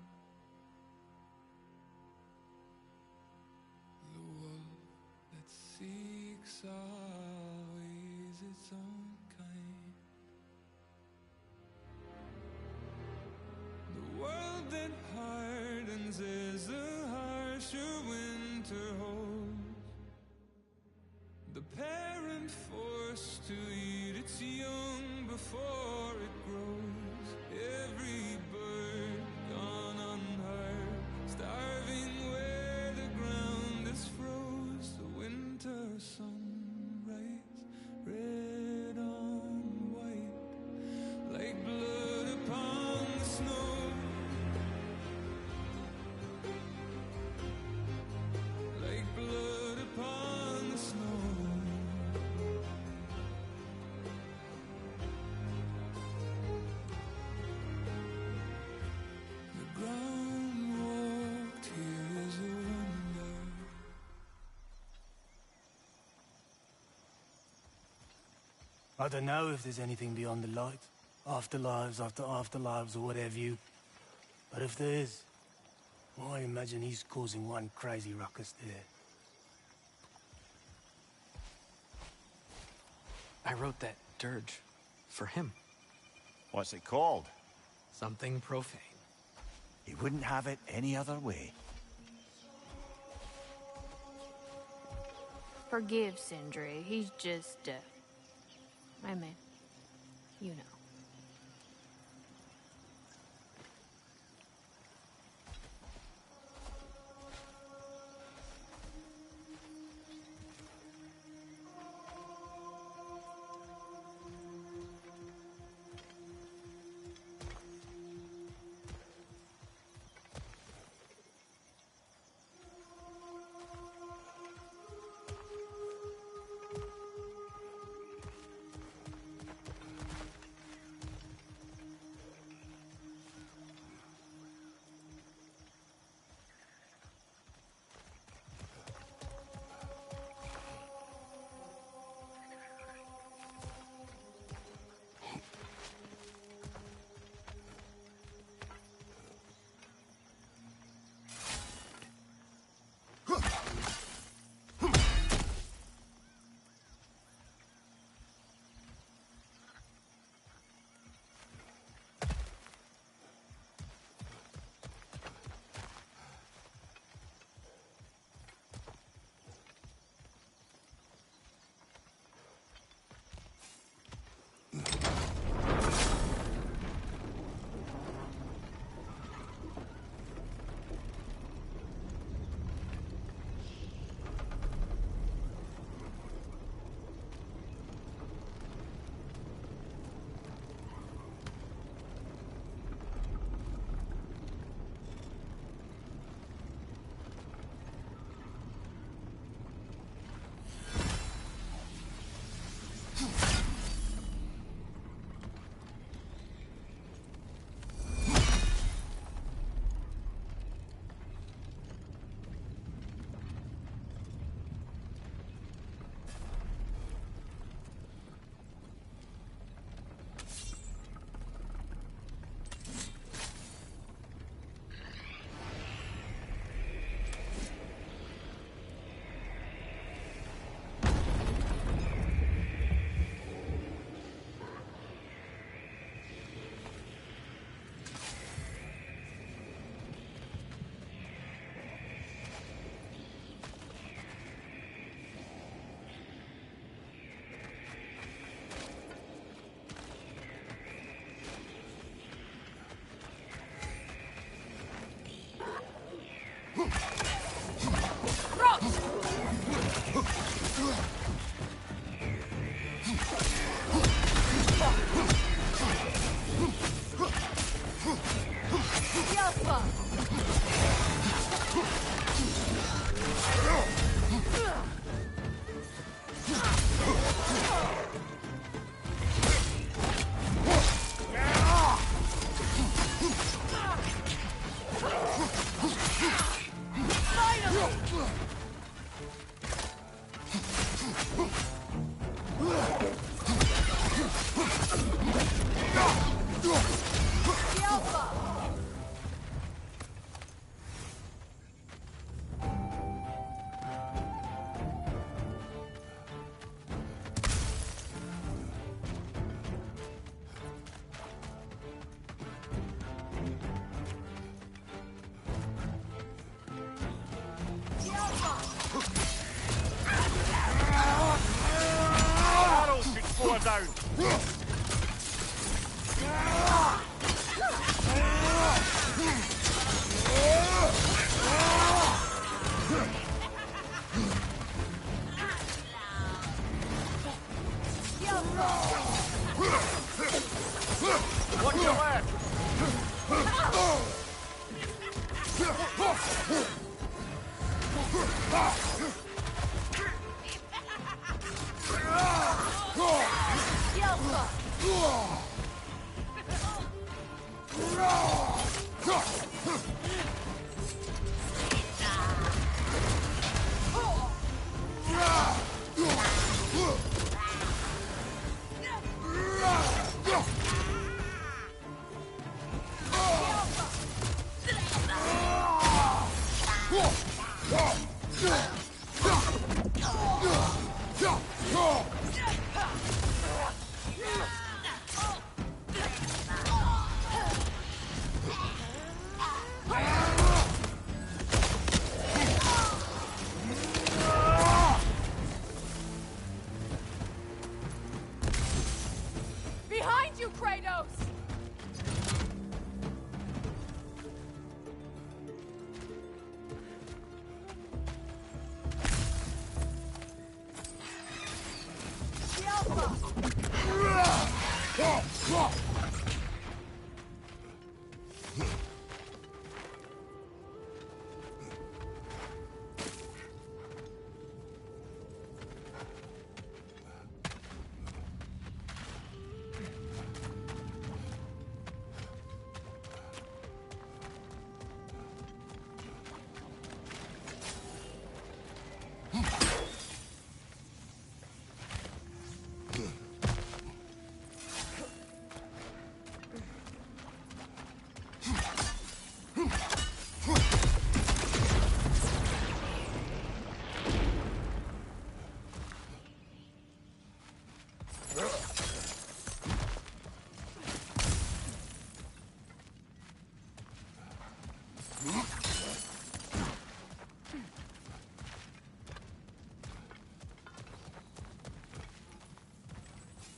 the wolf that seeks always its own kind. The world that hardens as the harsher winter holds, the parent forced to eat its young before it grows. Every bird gone unheard, starving where the ground is froze. The winter sunrise, red on white, like blood upon the snow. Like blood upon the snow. The ground walked here is a wonder. I don't know if there's anything beyond the light. Afterlives after afterlives or whatever you. But if there is, well, I imagine he's causing one crazy ruckus there. I wrote that dirge for him. What's it called? Something profane. He wouldn't have it any other way. Forgive Sindri. He's just, I mean, you know. Down. Watch your left. Behind you, Kratos!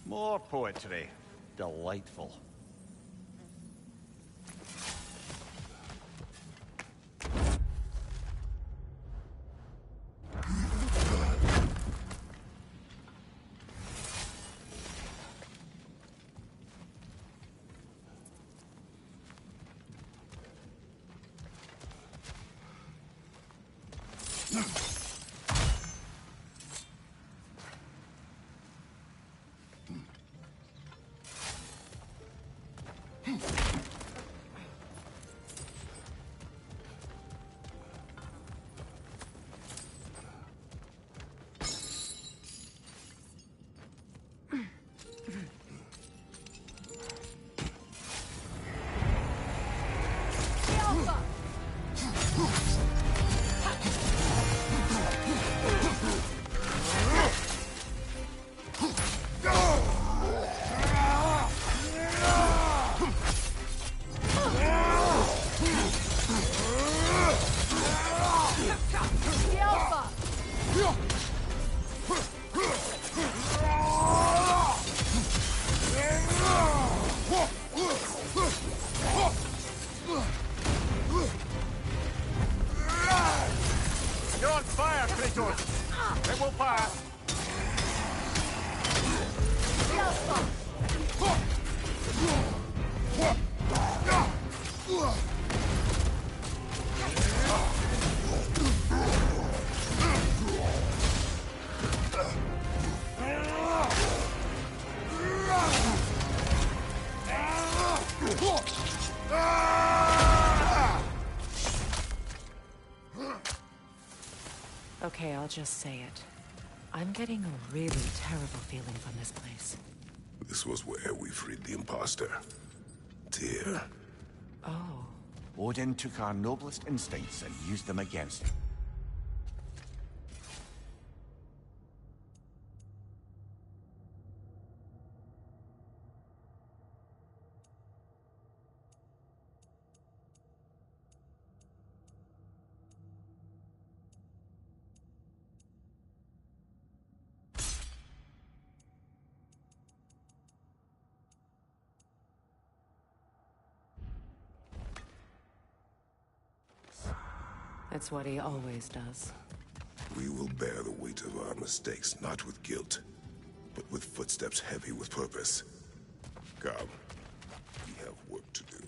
More poetry. Delightful. Okay, I'll just say it. I'm getting a really terrible feeling from this place. This was where we freed the imposter. Tyr. Oh. Odin took our noblest instincts and used them against him. It's what he always does. We will bear the weight of our mistakes, not with guilt, but with footsteps heavy with purpose. Come, we have work to do.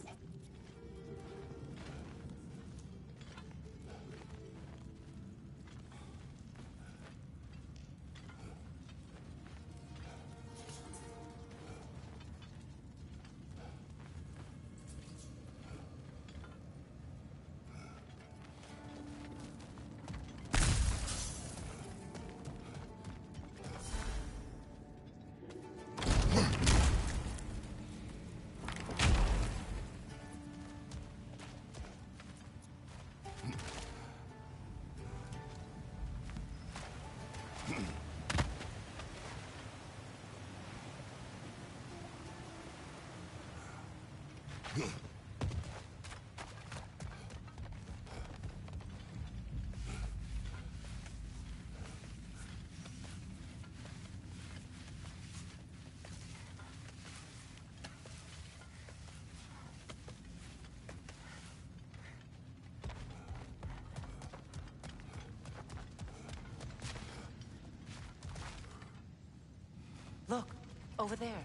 Look, over there.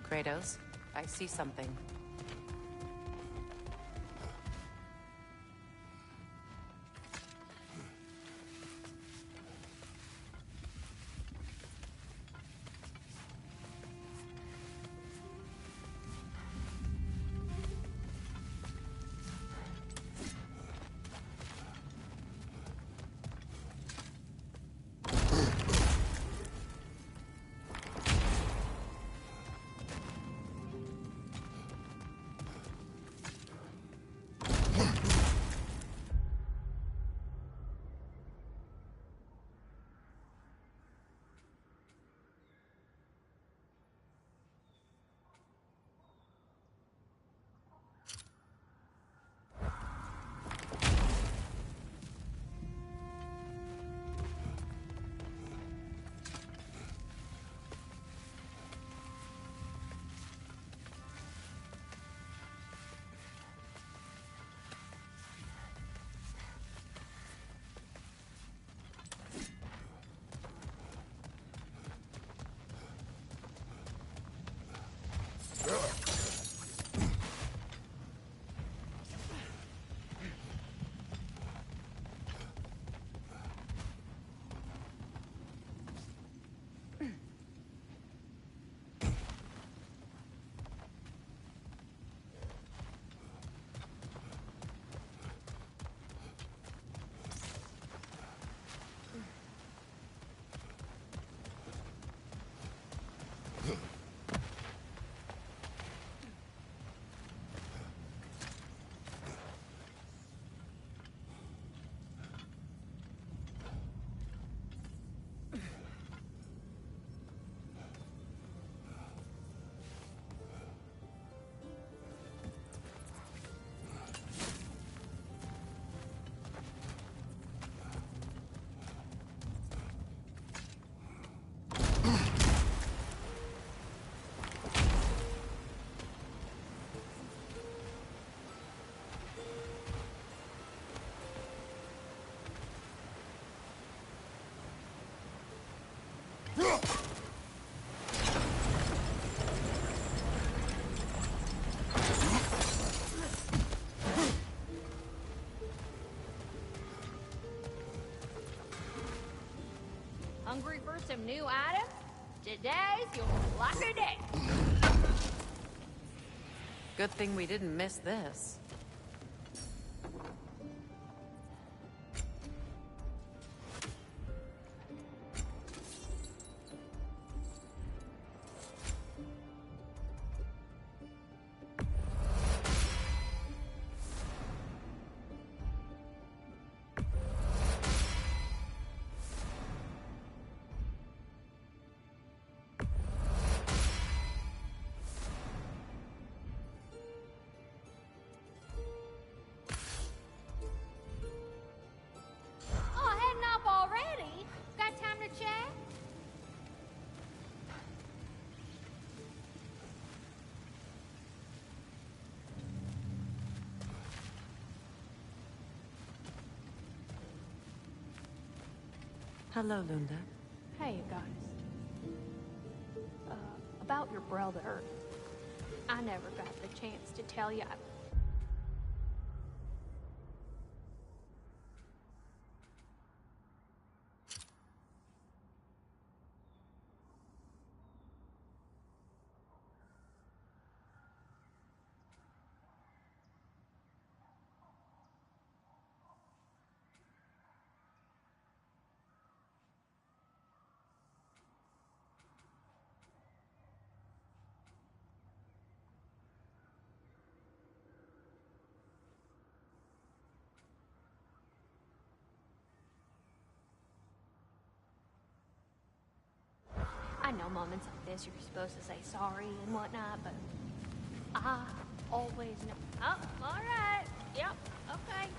Kratos, I see something. Hungry for some new items? Today's your lucky day. Good thing we didn't miss this. Hello, Lunda. Hey, goddess. About your brother. I never got the chance to tell you. I know moments like this you're supposed to say sorry and whatnot, but I always know. Oh, all right. Yep, okay.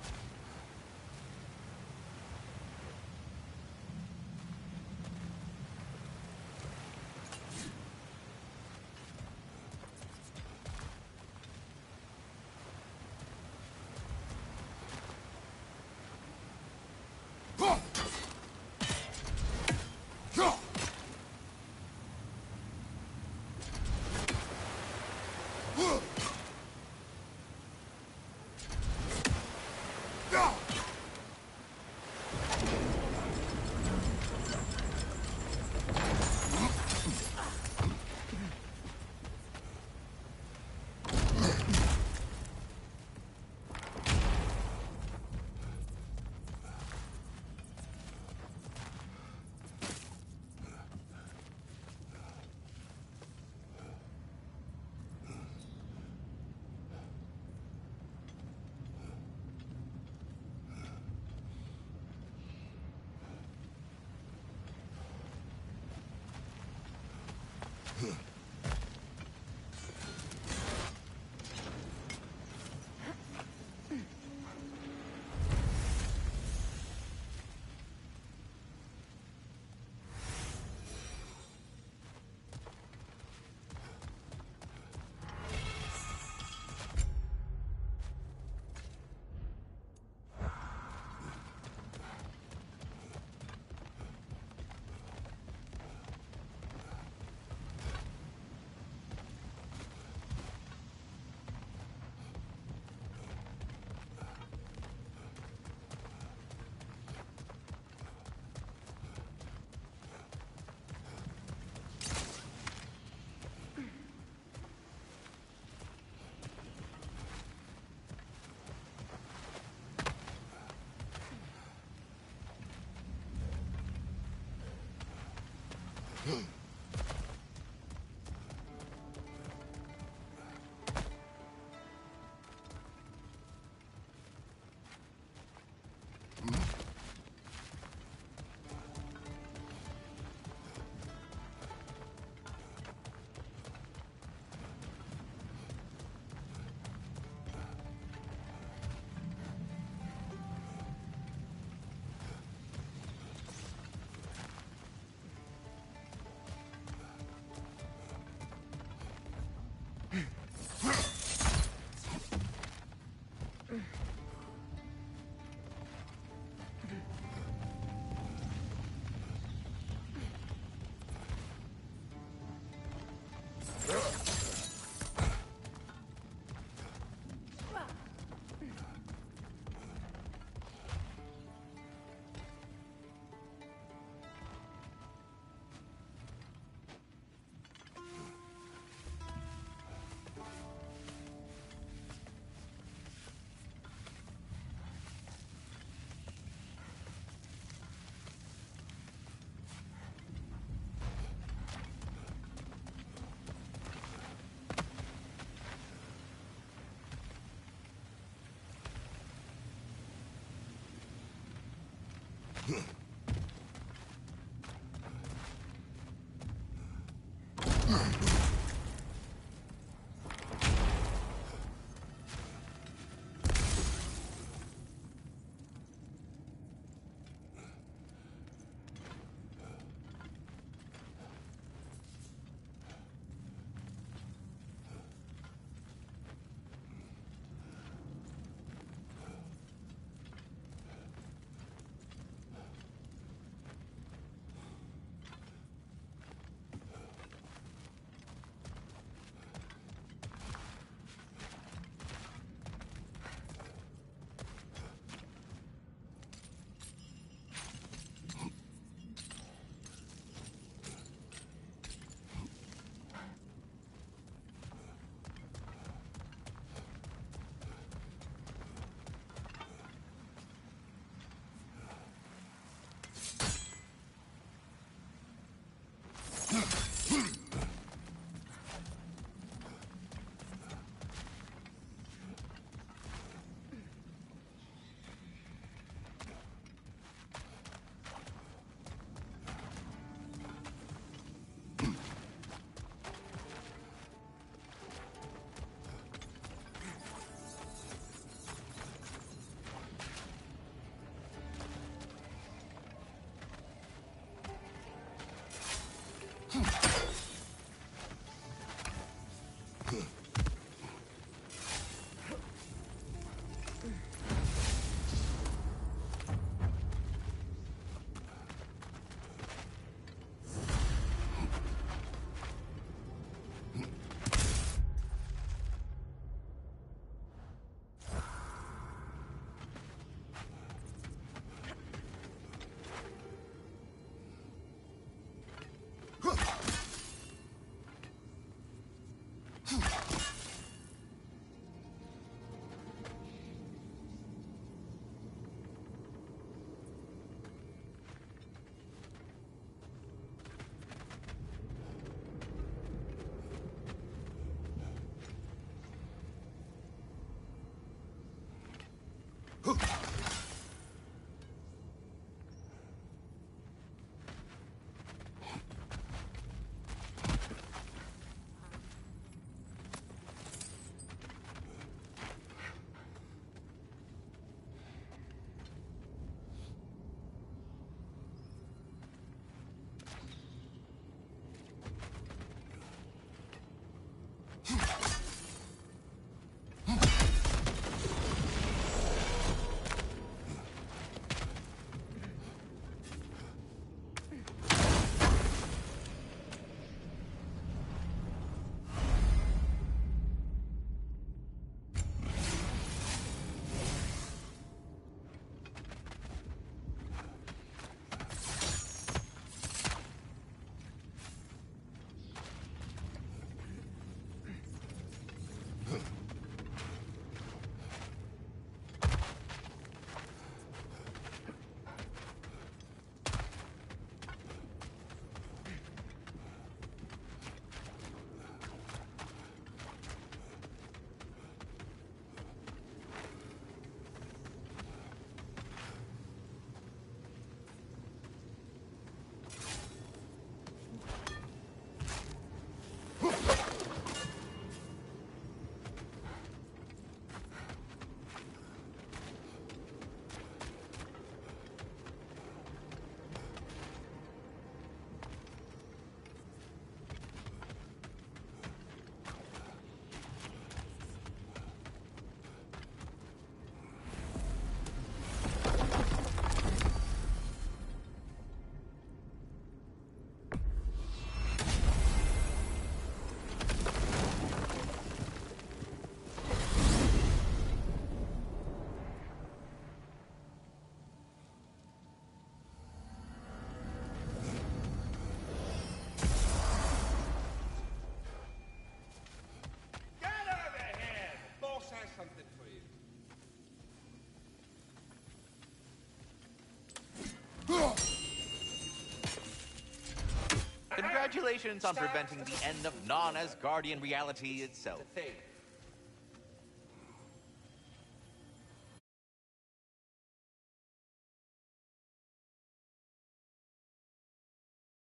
Congratulations on preventing the end of non-Asgardian reality itself.